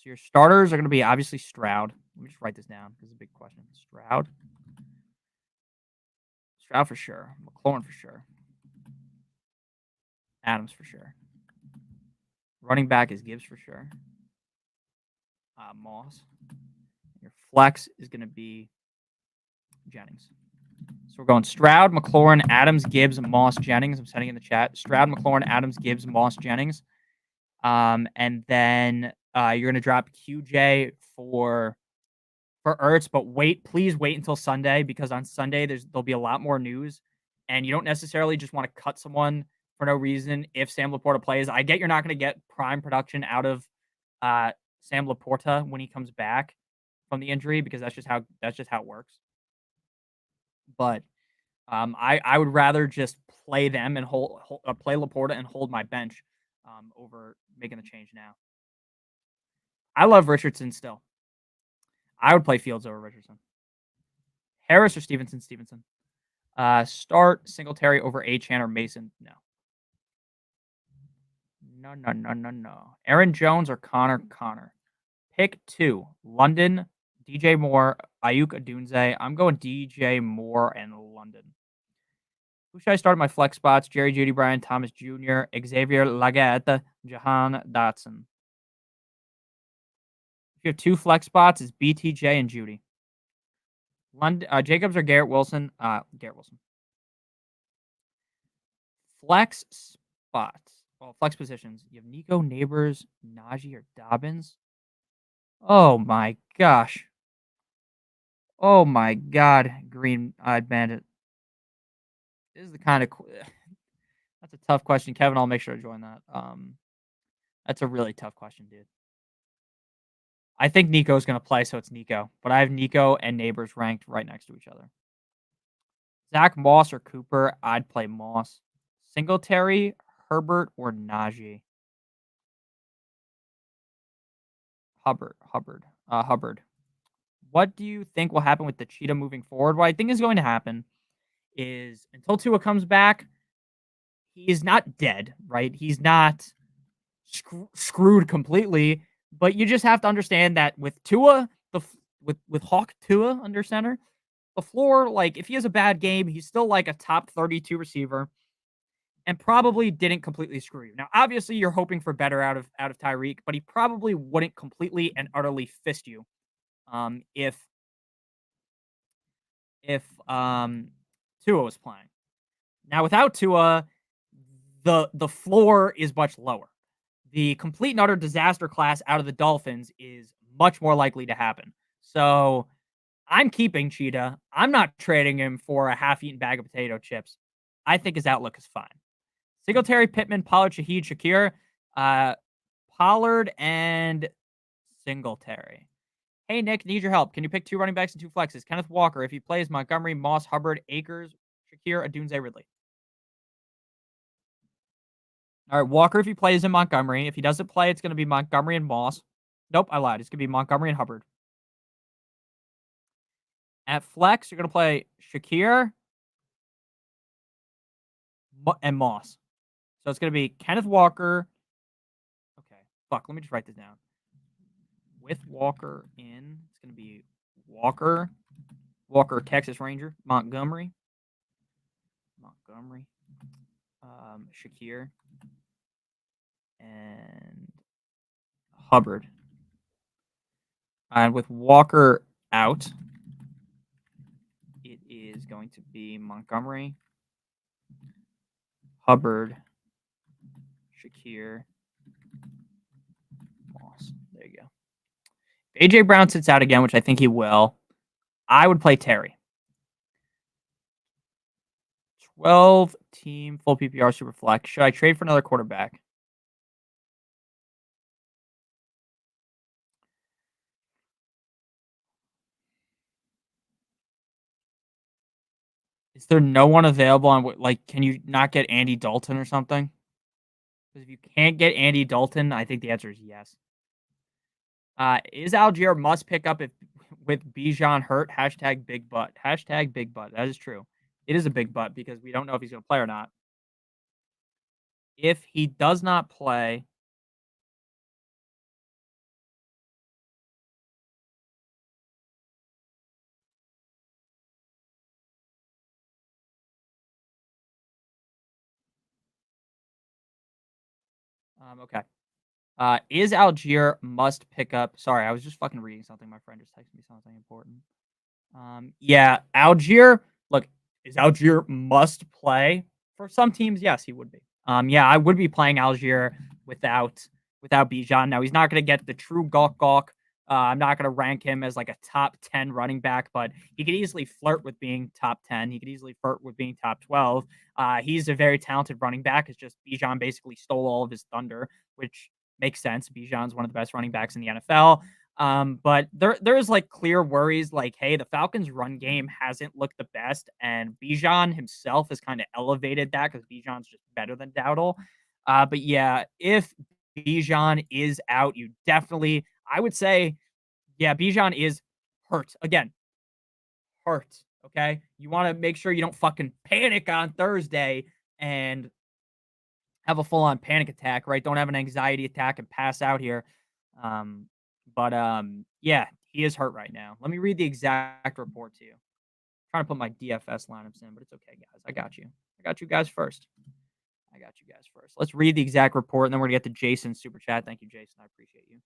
S1: your starters are gonna be obviously Stroud. Let me just write this down. This is a big question. Stroud for sure. McLaurin for sure. Adams for sure. Running back is Gibbs for sure. Moss. Your flex is going to be Jennings. So we're going Stroud, McLaurin, Adams, Gibbs, Moss, Jennings. I'm sending in the chat. Stroud, McLaurin, Adams, Gibbs, Moss, Jennings. And then you're going to drop QJ for Ertz, but please wait until Sunday, because on Sunday there'll be a lot more news, and you don't necessarily just want to cut someone for no reason if Sam Laporta plays. I get you're not going to get prime production out of Sam Laporta when he comes back from the injury, because that's just how it works. But I would rather just play them and play Laporta and hold my bench over making the change now. I love Richardson still. I would play Fields over Richardson. Harris or Stevenson? Stevenson. Start Singletary over Achane or Mason? No. No. Aaron Jones or Connor? Connor. Pick 2. London, DJ Moore, Ayuk Adunze. I'm going DJ Moore and London. Who should I start at my flex spots? Jerry Judy, Brian Thomas Jr., Xavier Legette, Jahan Dotson. If you have 2 flex spots, it's BTJ and Judy. Jacobs or Garrett Wilson? Garrett Wilson. Flex spots. Well, flex positions. You have Nico, Neighbors, Najee, or Dobbins. Oh my gosh. Oh my god, Green-Eyed Bandit. This is the kind of... That's a tough question. Kevin, I'll make sure to join that. That's a really tough question, dude. I think Nico's going to play, so it's Nico. But I have Nico and Neighbors ranked right next to each other. Zach Moss or Cooper? I'd play Moss. Singletary, Herbert, or Najee? Hubbard. What do you think will happen with the Cheetah moving forward? What I think is going to happen is, until Tua comes back, he is not dead, right? He's not screwed completely, but you just have to understand that with Tua, with Hawk Tua under center, the floor, like, if he has a bad game, he's still like a top 32 receiver and probably didn't completely screw you. Now, obviously, you're hoping for better out of Tyreek, but he probably wouldn't completely and utterly fist you if Tua was playing. Now, without Tua, the floor is much lower. The complete and utter disaster class out of the Dolphins is much more likely to happen. So I'm keeping Cheetah. I'm not trading him for a half-eaten bag of potato chips. I think his outlook is fine. Singletary, Pittman, Pollard, Shaheed, Shakir, Pollard, and Singletary. Hey, Nick, need your help. Can you pick 2 running backs and 2 flexes? Kenneth Walker, if he plays, Montgomery, Moss, Hubbard, Akers, Shakir, Adunze, Ridley. All right, Walker, if he plays in Montgomery. If he doesn't play, it's going to be Montgomery and Moss. Nope, I lied. It's going to be Montgomery and Hubbard. At flex, you're going to play Shakir and Moss. So it's going to be Kenneth Walker. Okay, fuck. Let me just write this down. With Walker in, it's going to be Walker, Texas Ranger, Montgomery, Shakir, and Hubbard. And with Walker out, it is going to be Montgomery, Hubbard, Shakir, Moss. There you go. If AJ Brown sits out again, which I think he will, I would play Terry. 12-team full PPR super flex. Should I trade for another quarterback? Is there no one available on like? Can you not get Andy Dalton or something? Because if you can't get Andy Dalton, I think the answer is yes. Is Algier must pick up if with Bijan hurt? Hashtag big butt. Hashtag big butt. That is true. It is a big butt because we don't know if he's going to play or not. If he does not play, okay. Is Algier must pick up? Sorry, I was just fucking reading something. My friend just texted me something important. Yeah, Algier. Look, is Algier must play for some teams? Yes, he would be. Yeah, I would be playing Algier without Bijan. Now he's not going to get the true gawk. I'm not going to rank him as like a top 10 running back, but he could easily flirt with being top 10. He could easily flirt with being top 12. He's a very talented running back. It's just Bijan basically stole all of his thunder, which makes sense. Bijan's one of the best running backs in the NFL. But there's like clear worries like, hey, the Falcons' run game hasn't looked the best, and Bijan himself has kind of elevated that because Bijan's just better than Dowdle. But yeah, if Bijan is out, you definitely, I would say, yeah, Bijan is hurt. Again, hurt. Okay. You want to make sure you don't fucking panic on Thursday and have a full on panic attack, right? Don't have an anxiety attack and pass out here. Yeah, he is hurt right now. Let me read the exact report to you. I'm trying to put my DFS lineups in, but it's okay, guys. I got you. I got you guys first. Let's read the exact report, and then we're gonna get to Jason's super chat. Thank you, Jason. I appreciate you.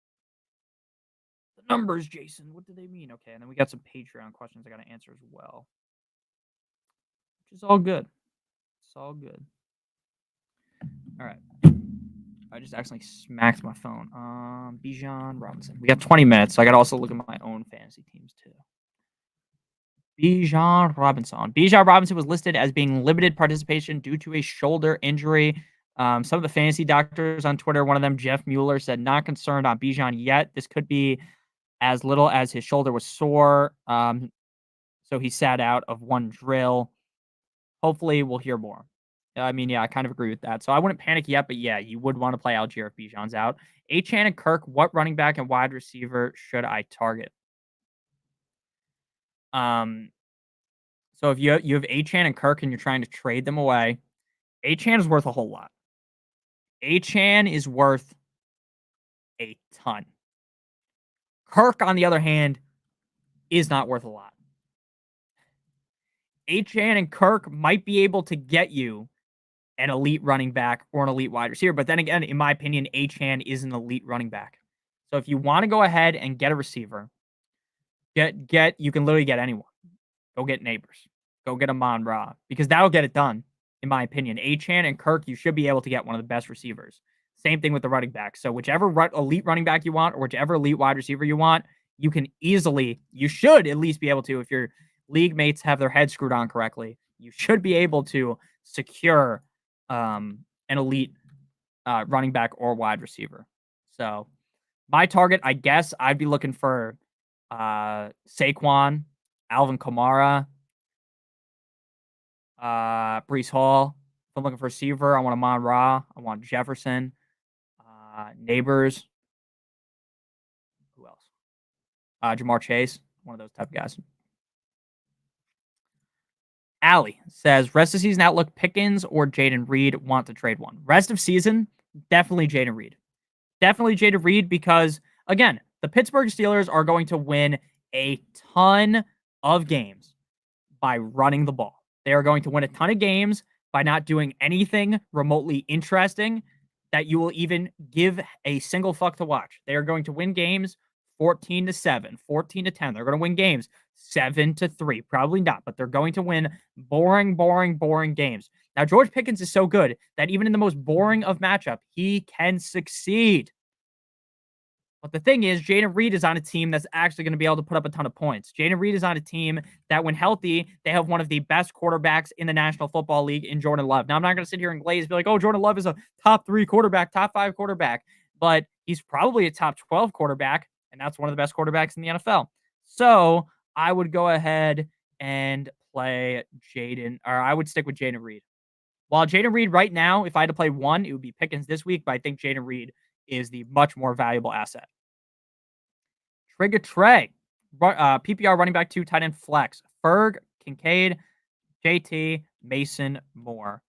S1: The numbers, Jason. What do they mean? Okay, and then we got some Patreon questions I gotta answer as well, which is all good. It's all good. All right. I just accidentally smacked my phone. Bijan Robinson. We got 20 minutes, so I got to also look at my own fantasy teams too. Bijan Robinson. Bijan Robinson was listed as being limited participation due to a shoulder injury. Some of the fantasy doctors on Twitter, one of them, Jeff Mueller, said not concerned on Bijan yet. This could be as little as his shoulder was sore. So he sat out of one drill. Hopefully, we'll hear more. I mean, yeah, I kind of agree with that. So I wouldn't panic yet, but yeah, you would want to play Algier if Bijan's out. Achane and Kirk, what running back and wide receiver should I target? So if you have Achane and Kirk and you're trying to trade them away, Achane is worth a whole lot. Achane is worth a ton. Kirk, on the other hand, is not worth a lot. Achane and Kirk might be able to get you an elite running back or an elite wide receiver. But then again, in my opinion, Achane is an elite running back. So if you want to go ahead and get a receiver, you can literally get anyone. Go get Neighbors. Go get Amon Ra because that'll get it done, in my opinion. Achane and Kirk, you should be able to get one of the best receivers. Same thing with the running back. So whichever elite running back you want or whichever elite wide receiver you want, you should at least be able to, if your league mates have their heads screwed on correctly, you should be able to secure an elite running back or wide receiver. So my target, I guess I'd be looking for Saquon, Alvin Kamara, Brees Hall. If I'm looking for a receiver, I want Amon Ra. I want Jefferson. Neighbors. Who else? Jamar Chase. One of those type of guys. Allie says, rest of season outlook, Pickens or Jaden Reed, want to trade one. Rest of season, definitely Jaden Reed. Definitely Jaden Reed because, again, the Pittsburgh Steelers are going to win a ton of games by running the ball. They are going to win a ton of games by not doing anything remotely interesting that you will even give a single fuck to watch. They are going to win games 14-7, 14-10. They're going to win games 7-3. Probably not, but they're going to win boring games. Now, George Pickens is so good that even in the most boring of matchup, he can succeed. But the thing is, Jaden Reed is on a team that's actually going to be able to put up a ton of points. Jaden Reed is on a team that, when healthy, they have one of the best quarterbacks in the National Football League in Jordan Love. Now, I'm not going to sit here and glaze, be like, oh, Jordan Love is a top 3 quarterback, top 5 quarterback. But he's probably a top 12 quarterback, and that's one of the best quarterbacks in the NFL. So I would go ahead and play Jaden, or I would stick with Jaden Reed. While Jaden Reed right now, if I had to play one, it would be Pickens this week, but I think Jaden Reed is the much more valuable asset. Trigger Trey, PPR running back 2, tight end flex. Ferg, Kincaid, JT, Mason, Moore.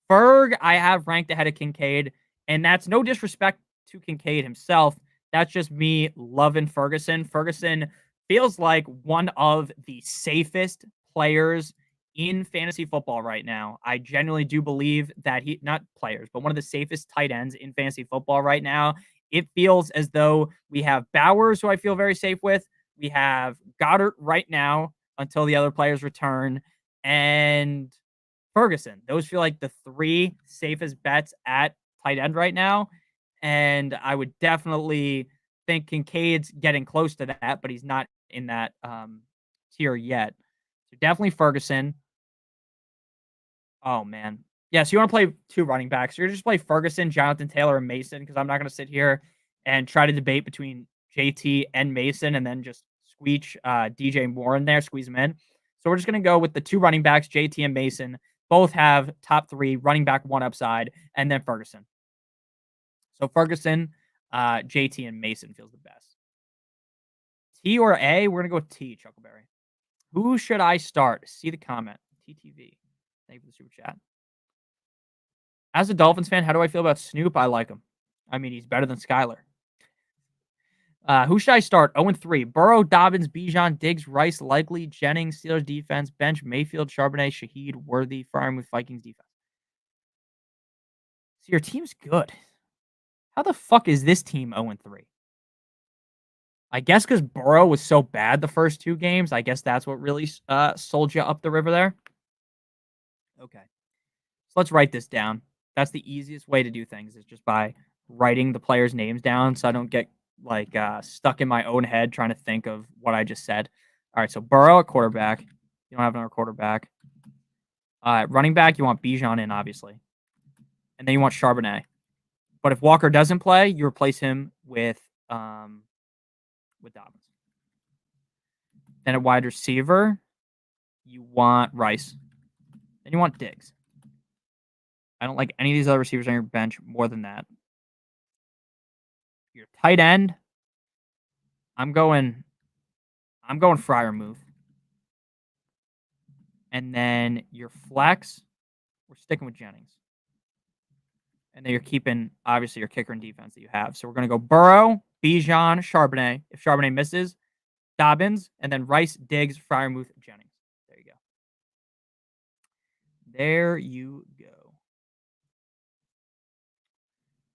S1: Ferg, I have ranked ahead of Kincaid, and that's no disrespect to Kincaid himself. That's just me loving Ferguson. Ferguson feels like one of the safest players in fantasy football right now. I genuinely do believe that not players, but one of the safest tight ends in fantasy football right now. It feels as though we have Bowers, who I feel very safe with. We have Goddard right now until the other players return, and Ferguson. Those feel like the 3 safest bets at tight end right now. And I would definitely think Kincaid's getting close to that, but he's not in that tier yet. So definitely Ferguson. Oh, man. Yeah, so you want to play 2 running backs. You're just play Ferguson, Jonathan Taylor, and Mason, because I'm not going to sit here and try to debate between JT and Mason and then just squeeze DJ Moore in there, squeeze him in. So we're just going to go with the 2 running backs, JT and Mason. Both have top 3, running back 1 upside, and then Ferguson. So Ferguson, JT, and Mason feels the best. T or A? We're going to go with T, Chuckleberry. Who should I start? See the comment. TTV. Thank you for the super chat. As a Dolphins fan, how do I feel about Snoop? I like him. I mean, he's better than Skyler. Who should I start? 0-3. Burrow, Dobbins, Bijan, Diggs, Rice, Likely, Jennings, Steelers defense, bench, Mayfield, Charbonnet, Shaheed, Worthy, Freiermuth, Vikings defense. So your team's good. How the fuck is this team 0-3? I guess because Burrow was so bad the first 2 games. I guess that's what really sold you up the river there. Okay. So let's write this down. That's the easiest way to do things, is just by writing the players' names down so I don't get stuck in my own head trying to think of what I just said. All right, so Burrow at quarterback. You don't have another quarterback. Running back, you want Bijan in, obviously. And then you want Charbonnet. But if Walker doesn't play, you replace him with Dobbins. Then at wide receiver, you want Rice. Then you want Diggs. I don't like any of these other receivers on your bench more than that. Your tight end, I'm going Freiermuth. And then your flex, we're sticking with Jennings. And then you're keeping, obviously, your kicker and defense that you have. So we're going to go Burrow, Bijan, Charbonnet. If Charbonnet misses, Dobbins, and then Rice, Diggs, Freiermuth, Jennings. There you go. There you go.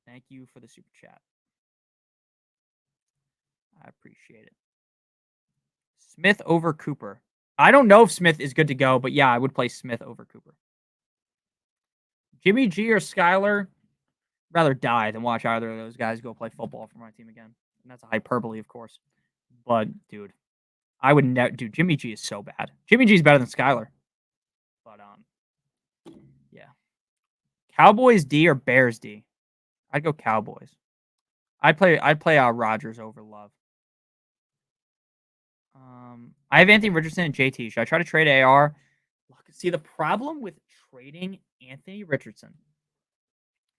S1: Thank you for the super chat. I appreciate it. Smith over Cooper. I don't know if Smith is good to go, but yeah, I would play Smith over Cooper. Jimmy G or Skyler, rather die than watch either of those guys go play football for my team again. And that's a hyperbole, of course. But, dude, I would never. Dude, Jimmy G is so bad. Jimmy G is better than Skyler. But, yeah. Cowboys D or Bears D? I'd go Cowboys. I'd play Rodgers over Love. I have Anthony Richardson and JT. Should I try to trade AR? Look, see, the problem with trading Anthony Richardson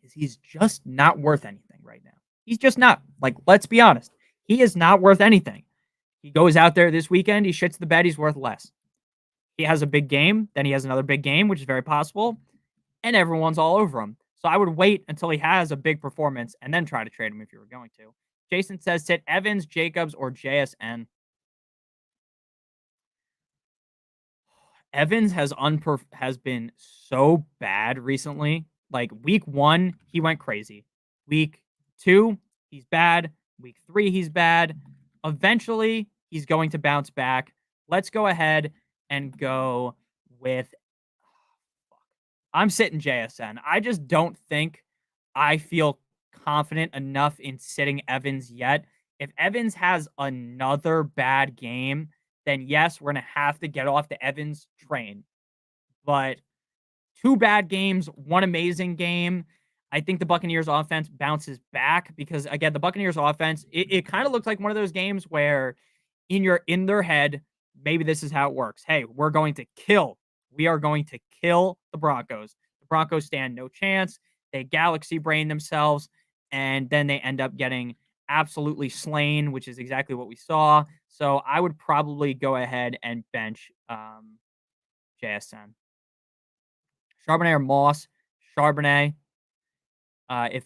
S1: is he's just not worth anything right now. He's just not. Like, let's be honest. He is not worth anything. He goes out there this weekend, he shits the bed, he's worth less. He has a big game, then he has another big game, which is very possible, and everyone's all over him. So I would wait until he has a big performance and then try to trade him if you were going to. Jason says sit Evans, Jacobs, or JSN. Evans has been so bad recently. Like week 1, he went crazy. Week 2, he's bad. Week 3, he's bad. Eventually, he's going to bounce back. Let's go ahead and go with I'm sitting JSN. I just don't think I feel confident enough in sitting Evans yet. If Evans has another bad game, then yes, we're going to have to get off the Evans train. But 2 bad games, 1 amazing game. I think the Buccaneers offense bounces back because again, the Buccaneers offense, it kind of looks like one of those games where in their head, maybe this is how it works. Hey, we are going to kill the Broncos. The Broncos stand no chance. They galaxy brain themselves, and then they end up getting absolutely slain, which is exactly what we saw. So I would probably go ahead and bench JSN. Charbonnet or Moss? Charbonnet. If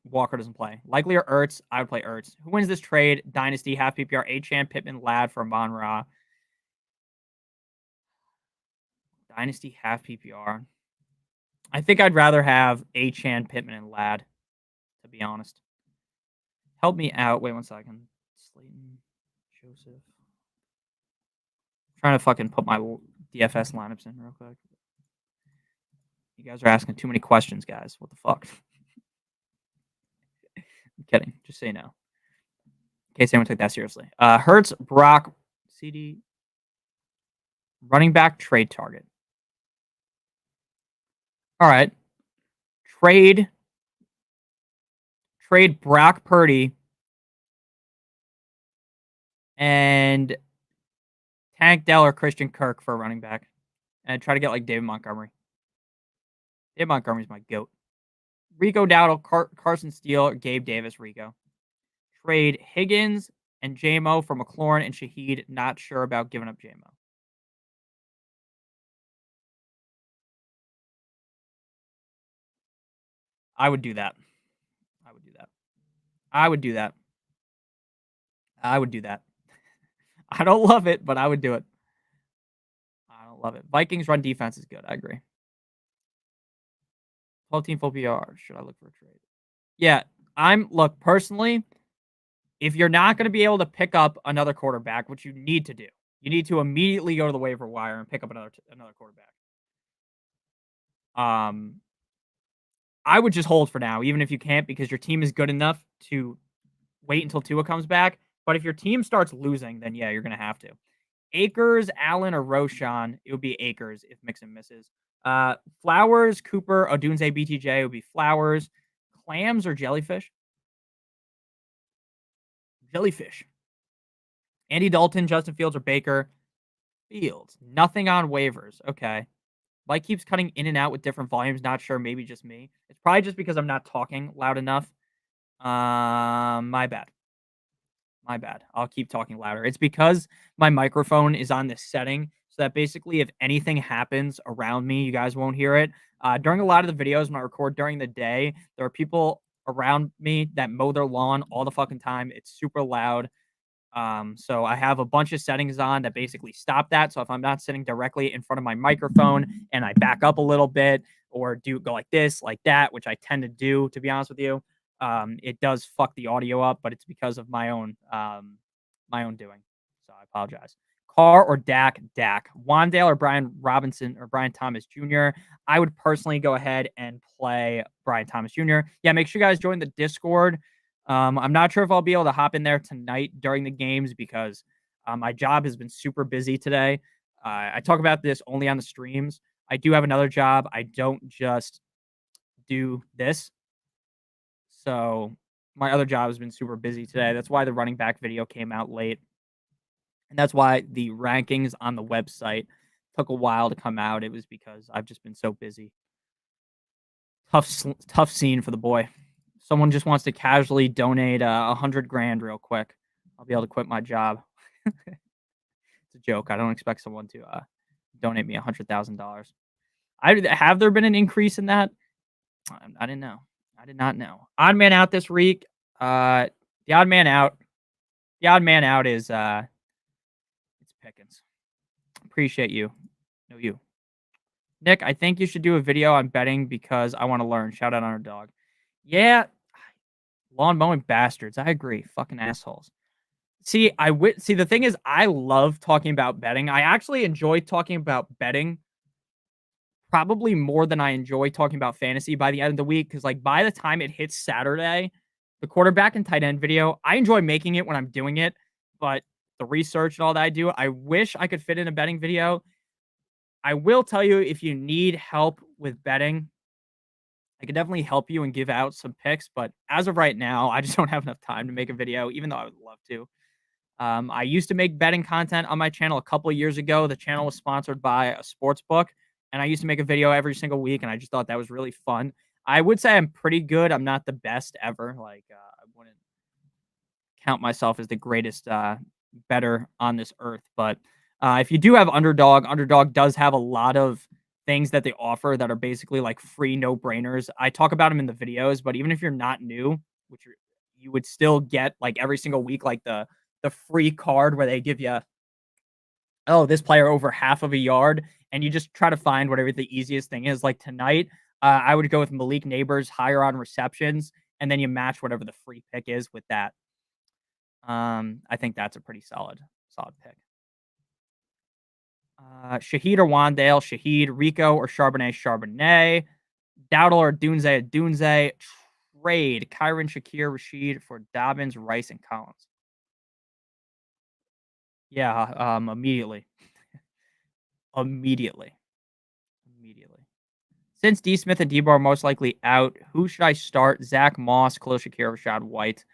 S1: Walker doesn't play, likely or Ertz, I would play Ertz. Who wins this trade? Dynasty, half PPR, Achane, Pittman, Ladd for Amon Ra. Dynasty, half PPR. I think I'd rather have Achane, Pittman, and Ladd, to be honest. Help me out. Wait 1 second. Slayton, Joseph. I'm trying to fucking put my DFS lineups in real quick. You guys are asking too many questions, guys. What the fuck? I'm kidding. Just say no. In case anyone took that seriously. Hurts, Brock, CD, running back, trade target. All right. Trade Brock Purdy and Tank Dell or Christian Kirk for a running back. And try to get like David Montgomery. David Montgomery's my goat. Rico Dowdle, Carson Steele, Gabe Davis, Rico. Trade Higgins and JMO for McLaurin and Shaheed. Not sure about giving up JMO. I would do that. I would do that. I would do that. I would do that. I don't love it, but I would do it. I don't love it. Vikings run defense is good. I agree. 12-team full PR. Should I look for a trade? Yeah, look, personally, if you're not going to be able to pick up another quarterback, which you need to do, you need to immediately go to the waiver wire and pick up another quarterback. I would just hold for now, even if you can't, because your team is good enough to wait until Tua comes back. But if your team starts losing, then yeah, you're going to have to. Akers, Allen, or Roshan, it would be Akers if Mixon misses. Flowers, Cooper, Odunze, BTJ would be Flowers. Clams or jellyfish? Jellyfish. Andy Dalton, Justin Fields, or Baker? Fields. Nothing on waivers. Okay. Mike keeps cutting in and out with different volumes. Not sure. Maybe just me. It's probably just because I'm not talking loud enough. My bad. My bad. I'll keep talking louder. It's because my microphone is on this setting so that basically if anything happens around me, you guys won't hear it. During a lot of the videos when I record during the day, there are people around me that mow their lawn all the fucking time. It's super loud. So I have a bunch of settings on that basically stop that. So if I'm not sitting directly in front of my microphone and I back up a little bit or go like this, like that, which I tend to do, to be honest with you, it does fuck the audio up, but it's because of my own doing. So I apologize. Carr or Dak? Dak. Wandale or Brian Robinson or Brian Thomas Jr.? I would personally go ahead and play Brian Thomas Jr. Yeah, make sure you guys join the Discord. I'm not sure if I'll be able to hop in there tonight during the games because my job has been super busy today. I talk about this only on the streams. I do have another job. I don't just do this. So my other job has been super busy today. That's why the running back video came out late. And that's why the rankings on the website took a while to come out. It was because I've just been so busy. Tough scene for the boy. Someone just wants to casually donate 100 grand real quick. I'll be able to quit my job. It's a joke. I don't expect someone to donate me $100,000. Have there been an increase in that? I didn't know. I did not know. Odd man out this week. The odd man out. The odd man out is it's Pickens. Appreciate you. No, you. Nick, I think you should do a video on betting because I want to learn. Shout out Underdog. Yeah, lawn mowing bastards. I agree. Fucking assholes. See, see the thing is I love talking about betting. I actually enjoy talking about betting probably more than I enjoy talking about fantasy by the end of the week cuz like by the time it hits Saturday, the quarterback and tight end video, I enjoy making it when I'm doing it, but the research and all that I do, I wish I could fit in a betting video. I will tell you if you need help with betting, I could definitely help you and give out some picks, but as of right now, I just don't have enough time to make a video, even though I would love to. I used to make betting content on my channel a couple of years ago. The channel was sponsored by a sports book, and I used to make a video every single week, and I just thought that was really fun. I would say I'm pretty good. I'm not the best ever. Like, I wouldn't count myself as the greatest better on this earth. But if you do have Underdog, Underdog does have a lot of things that they offer that are basically like free no brainers. I talk about them in the videos, but even if you're not new, which you would still get like every single week, like the free card where they give you, oh, this player over half of a yard, and you just try to find whatever the easiest thing is. Like tonight, I would go with Malik Neighbors higher on receptions, and then you match whatever the free pick is with that. I think that's a pretty solid pick. Shaheed or Wandale, Shaheed, Rico or Charbonnet, Charbonnet, Dowdle or Dunze, Dunze, trade Kyron, Shakir, Rashid for Dobbins, Rice, and Collins. Yeah, immediately. Immediately. Since D. Smith and Debo are most likely out, who should I start? Zach Moss, Khalil Shakir, Rashad White.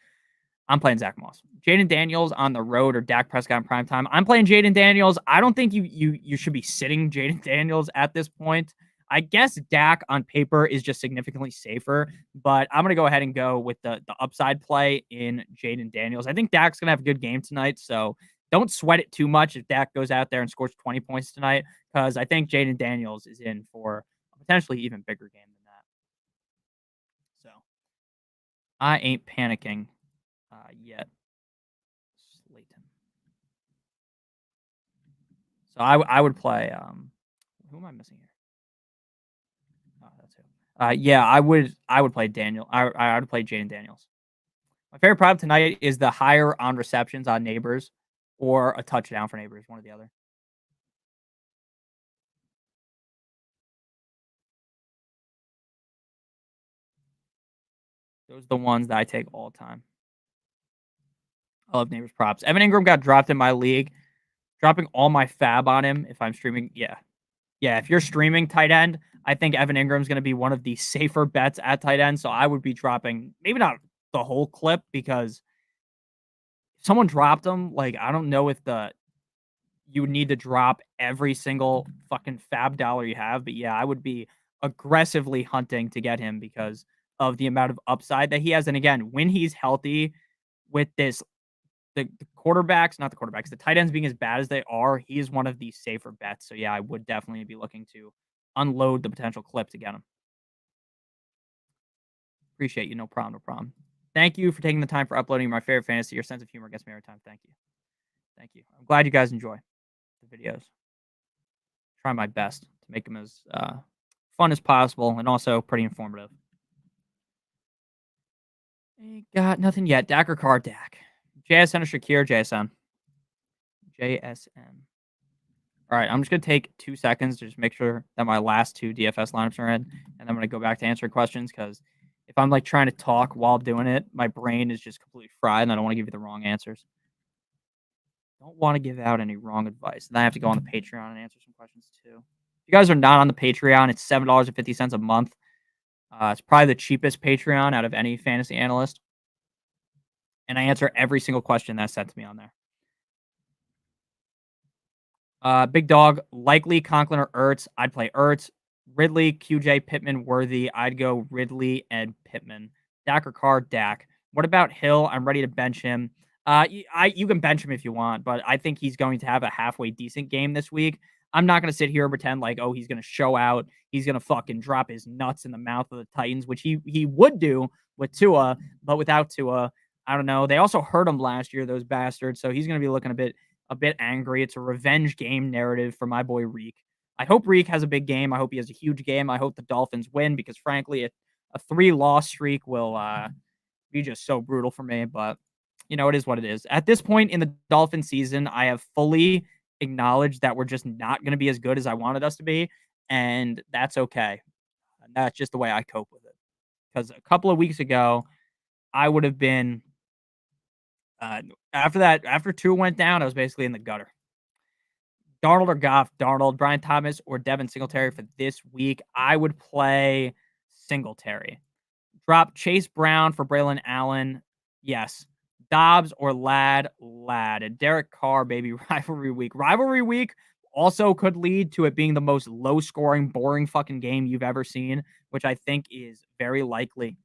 S1: I'm playing Zach Moss. Jaden Daniels on the road or Dak Prescott in primetime. I'm playing Jaden Daniels. I don't think you should be sitting Jaden Daniels at this point. I guess Dak on paper is just significantly safer, but I'm going to go ahead and go with the upside play in Jaden Daniels. I think Dak's going to have a good game tonight, so don't sweat it too much if Dak goes out there and scores 20 points tonight, because I think Jaden Daniels is in for a potentially even bigger game than that. So I ain't panicking yet. Slayton. So I would play. Who am I missing here? Oh, that's who. Yeah, I would play Daniel. I would play Jaden Daniels. My favorite prop tonight is the higher on receptions on Neighbors or a touchdown for Neighbors, one or the other. Those are the ones that I take all the time. I love Neighbors props. Evan Ingram got dropped in my league. Dropping all my fab on him if I'm streaming. Yeah. Yeah, if you're streaming tight end, I think Evan Ingram's going to be one of the safer bets at tight end. So I would be dropping maybe not the whole clip, because if someone dropped him, like I don't know if you would need to drop every single fucking fab dollar you have. But yeah, I would be aggressively hunting to get him because of the amount of upside that he has. And again, when he's healthy with this, the quarterbacks, not the quarterbacks, the tight ends being as bad as they are, he is one of the safer bets. So yeah, I would definitely be looking to unload the potential clip to get him. Appreciate you. No problem. No problem. Thank you for taking the time for uploading my favorite fantasy. Your sense of humor gets me every time. Thank you. Thank you. I'm glad you guys enjoy the videos. Try my best to make them as fun as possible and also pretty informative. Ain't got nothing yet. Dak or Car Dak. JSN or Shakir? JSN. JSN. All right, I'm just going to take 2 seconds to just make sure that my last 2 DFS lineups are in, and I'm going to go back to answering questions, because if I'm like trying to talk while doing it, my brain is just completely fried, and I don't want to give you the wrong answers. Don't want to give out any wrong advice. Then I have to go on the Patreon and answer some questions too. If you guys are not on the Patreon, it's $7.50 a month. It's probably the cheapest Patreon out of any fantasy analyst. and I answer every single question that's sent to me on there. Big dog, likely Conklin or Ertz. I'd play Ertz. Ridley, QJ, Pittman, Worthy. I'd go Ridley and Pittman. Dak or Carr, Dak. What about Hill? I'm ready to bench him. You can bench him if you want, but I think he's going to have a halfway decent game this week. I'm not going to sit here and pretend like, oh, he's going to show out. He's going to fucking drop his nuts in the mouth of the Titans, which he would do with Tua, but without Tua, I don't know. They also hurt him last year, those bastards. So he's going to be looking a bit angry. It's a revenge game narrative for my boy Reek. I hope Reek has a big game. I hope he has a huge game. I hope the Dolphins win because, frankly, a 3-loss streak will be just so brutal for me. But, it is what it is. At this point in the Dolphin season, I have fully acknowledged that we're just not going to be as good as I wanted us to be, and that's okay. That's just the way I cope with it. Because a couple of weeks ago, I would have been after Tua went down, I was basically in the gutter. Darnold or Goff, Darnold, Brian Thomas, or Devin Singletary for this week. I would play Singletary. Drop Chase Brown for Braylon Allen. Yes. Dobbs or Ladd. And Derek Carr, baby, rivalry week. Rivalry week also could lead to it being the most low-scoring, boring fucking game you've ever seen, which I think is very likely.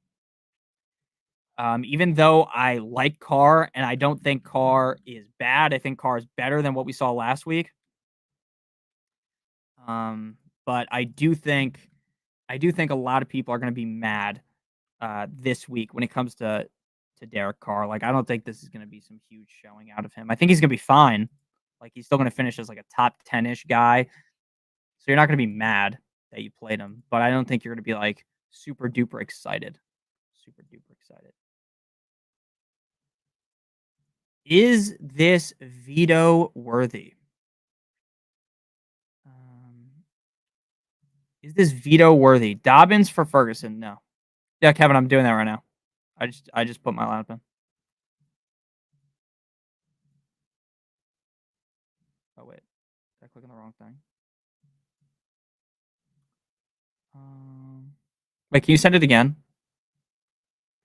S1: Even though I like Carr and I don't think Carr is bad, I think Carr is better than what we saw last week. But I do think a lot of people are going to be mad this week when it comes to Derek Carr. Like, I don't think this is going to be some huge showing out of him. I think he's going to be fine. Like, he's still going to finish as like a top 10-ish guy. So you're not going to be mad that you played him, but I don't think you're going to be like super duper excited. Is this veto worthy? Is this veto worthy? Dobbins for Ferguson? No. Yeah, Kevin, I'm doing that right now. I just put my lineup in. Oh wait, did I click on the wrong thing? Wait, can you send it again?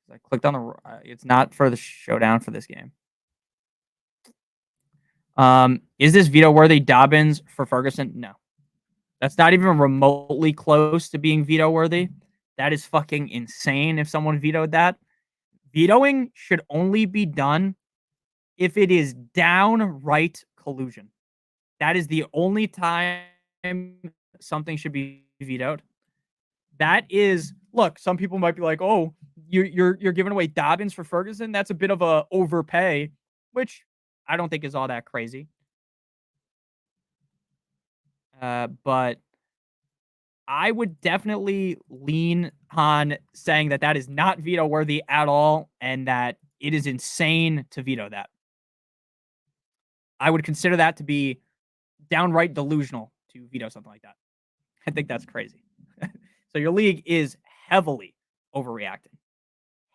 S1: I clicked on the. It's not for the showdown for this game. Is this veto worthy? Dobbins for Ferguson? No. That's not even remotely close to being veto worthy. That is fucking insane if someone vetoed that. Vetoing should only be done if it is downright collusion. That is the only time something should be vetoed. That is, look, some people might be like, oh, you're giving away Dobbins for Ferguson. That's a bit of a overpay, which I don't think is all that crazy. But I would definitely lean on saying that is not veto worthy at all, and that it is insane to veto that. I would consider that to be downright delusional to veto something like that. I think that's crazy. So your league is heavily overreacting.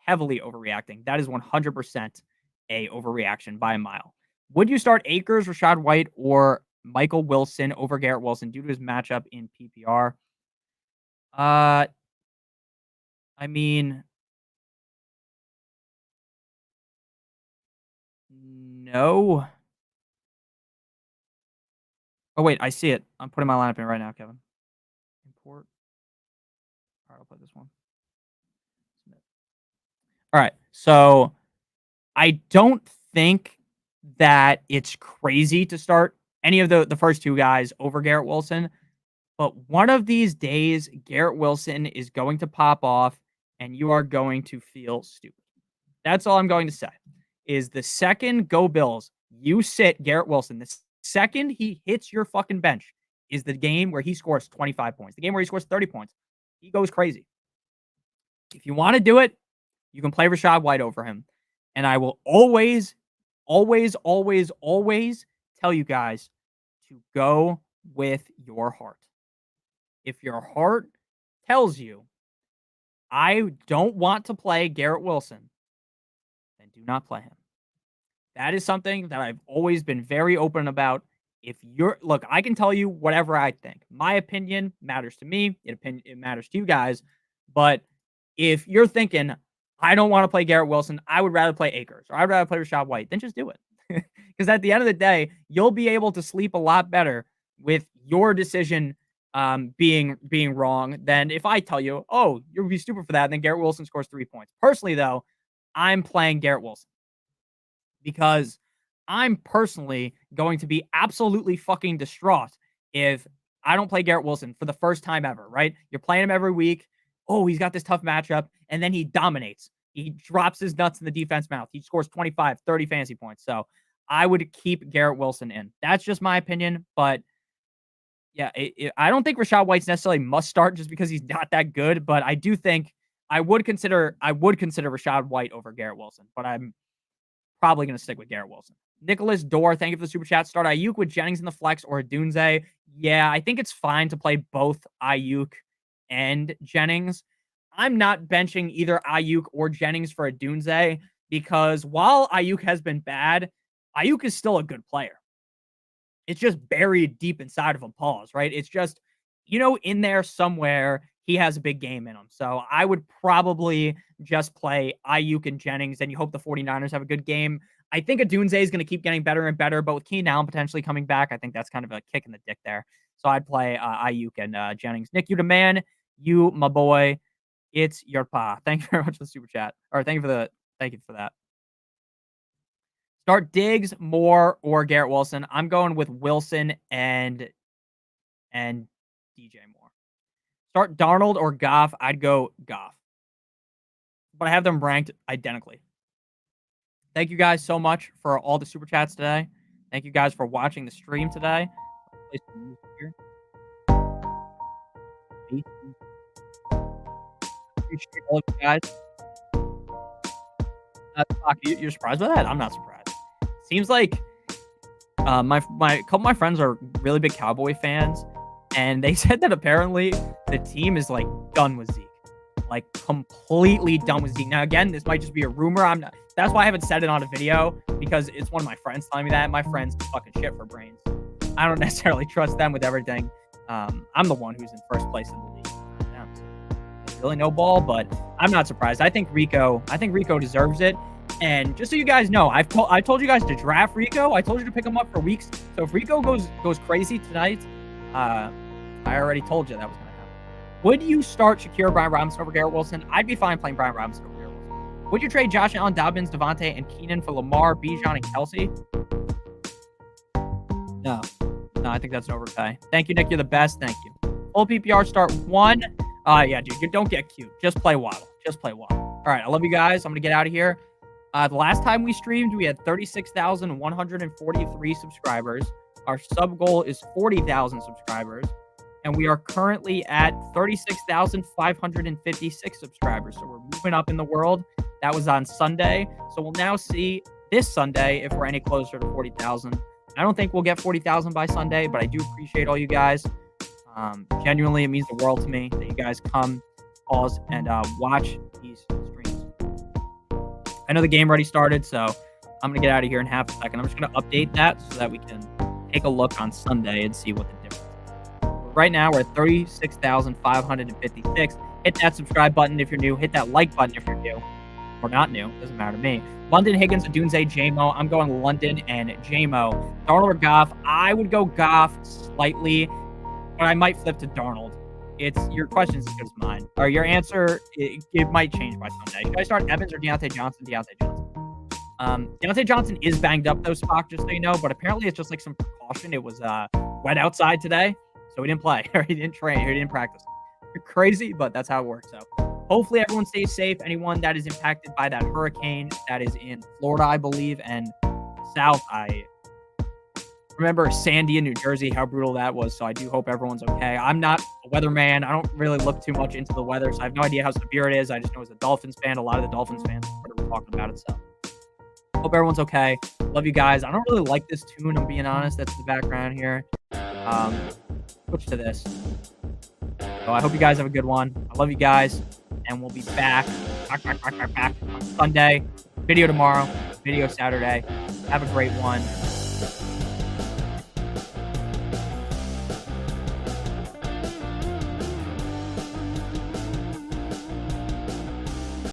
S1: That is 100% a overreaction by a mile. Would you start Akers, Rashad White, or Michael Wilson over Garrett Wilson due to his matchup in PPR? I mean, no. Oh, wait, I see it. I'm putting my lineup in right now, Kevin. Import. All right, I'll put this one. All right, so I don't think that it's crazy to start any of the first two guys over Garrett Wilson, but one of these days, Garrett Wilson is going to pop off, and you are going to feel stupid. That's all I'm going to say. Is the second go Bills, you sit Garrett Wilson. The second he hits your fucking bench is the game where he scores 25 points. The game where he scores 30 points. He goes crazy. If you want to do it, you can play Rashad White over him. And I will always tell you guys to go with your heart. If your heart tells you, I don't want to play Garrett Wilson, then do not play him. That is something that I've always been very open about. Look, I can tell you whatever I think. My opinion matters to me. It matters to you guys. But if you're thinking, I don't want to play Garrett Wilson. I would rather play Akers or I'd rather play Rachaad White. Then just do it. Because at the end of the day, you'll be able to sleep a lot better with your decision being wrong than if I tell you, oh, you'll be stupid for that. And then Garrett Wilson scores 3 points. Personally, though, I'm playing Garrett Wilson because I'm personally going to be absolutely fucking distraught if I don't play Garrett Wilson for the first time ever, right? You're playing him every week. Oh, he's got this tough matchup, and then he dominates. He drops his nuts in the defense mouth. He scores 25, 30 fantasy points. So I would keep Garrett Wilson in. That's just my opinion, but yeah, I don't think Rachaad White's necessarily must start just because he's not that good, but I do think I would consider Rachaad White over Garrett Wilson, but I'm probably going to stick with Garrett Wilson. Nicholas Dorr, thank you for the super chat. Start Ayuk with Jennings in the flex or Dunze. Yeah, I think it's fine to play both Ayuk and Jennings. I'm not benching either Ayuk or Jennings for a Dunze because while Ayuk has been bad, Ayuk is still a good player. It's just buried deep inside of a pause, right? It's just, in there somewhere, he has a big game in him. So I would probably just play Ayuk and Jennings, and you hope the 49ers have a good game. I think Adunze is going to keep getting better and better, but with Keenan Allen potentially coming back, I think that's kind of a kick in the dick there. So I'd play Ayuk and Jennings. Nick, you the man. You, my boy. It's your pa. Thank you very much for the super chat. Or thank you for that. Start Diggs, Moore, or Garrett Wilson. I'm going with Wilson and DJ Moore. Start Darnold or Goff. I'd go Goff. But I have them ranked identically. Thank you guys so much for all the super chats today. Thank you guys for watching the stream today. Appreciate all of you guys. You're surprised by that? I'm not surprised. Seems like my couple of my friends are really big Cowboy fans, and they said that apparently the team is like done with Zeke, like completely done with Zeke. Now again, this might just be a rumor. That's why I haven't said it on a video because it's one of my friends telling me that. My friends fucking shit for brains. I don't necessarily trust them with everything. I'm the one who's in first place in the league. Yeah. There's really no ball, but I'm not surprised. I think Rico deserves it. And just so you guys know, I told you guys to draft Rico. I told you to pick him up for weeks. So if Rico goes crazy tonight, I already told you that was going to happen. Would you start Shakir, Brian Robinson over Garrett Wilson? I'd be fine playing Brian Robinson over Garrett Wilson. Would you trade Josh Allen, Dobbins, Devontae, and Keenan for Lamar, Bijan, and Kelsey? No, I think that's an overpay. Thank you, Nick. You're the best. Thank you. Full PPR start 1. Yeah, dude, you don't get cute. Just play Waddle. All right, I love you guys. I'm going to get out of here. The last time we streamed, we had 36,143 subscribers. Our sub goal is 40,000 subscribers. And we are currently at 36,556 subscribers. So we're moving up in the world. That was on Sunday. So we'll now see this Sunday if we're any closer to 40,000. I don't think we'll get 40,000 by Sunday, but I do appreciate all you guys. Genuinely, it means the world to me that you guys come, pause, and watch these streams. I know the game already started, so I'm going to get out of here in half a second. I'm just going to update that so that we can take a look on Sunday and see what the difference is. Right now, we're at 36,556. Hit that subscribe button if you're new. Hit that like button if you're new. Or not new. Doesn't matter to me. London, Higgins, Adunze, J-Mo. I'm going London and J-Mo. Darnold or Goff? I would go Goff slightly, but I might flip to Darnold. Your question's as good as mine. Or your answer, it might change by Sunday. Should I start Evans or Deontay Johnson? Deontay Johnson is banged up, though, Spock, just so you know, but apparently it's just like some precaution. It was wet outside today, so he didn't play, or he didn't train, or he didn't practice. Crazy, but that's how it works. So hopefully everyone stays safe. Anyone that is impacted by that hurricane that is in Florida, I believe, and south, I remember Sandy in New Jersey, how brutal that was. So I do hope everyone's okay. I'm not a weatherman. I don't really look too much into the weather, so I have no idea how severe it is. I just know as a Dolphins fan, a lot of the Dolphins fans are talking about it. So hope everyone's okay. Love you guys. I don't really like this tune, I'm being honest. That's the background here. Switch to this. So I hope you guys have a good one. I love you guys. And we'll be back on Sunday. Video tomorrow. Video Saturday. Have a great one.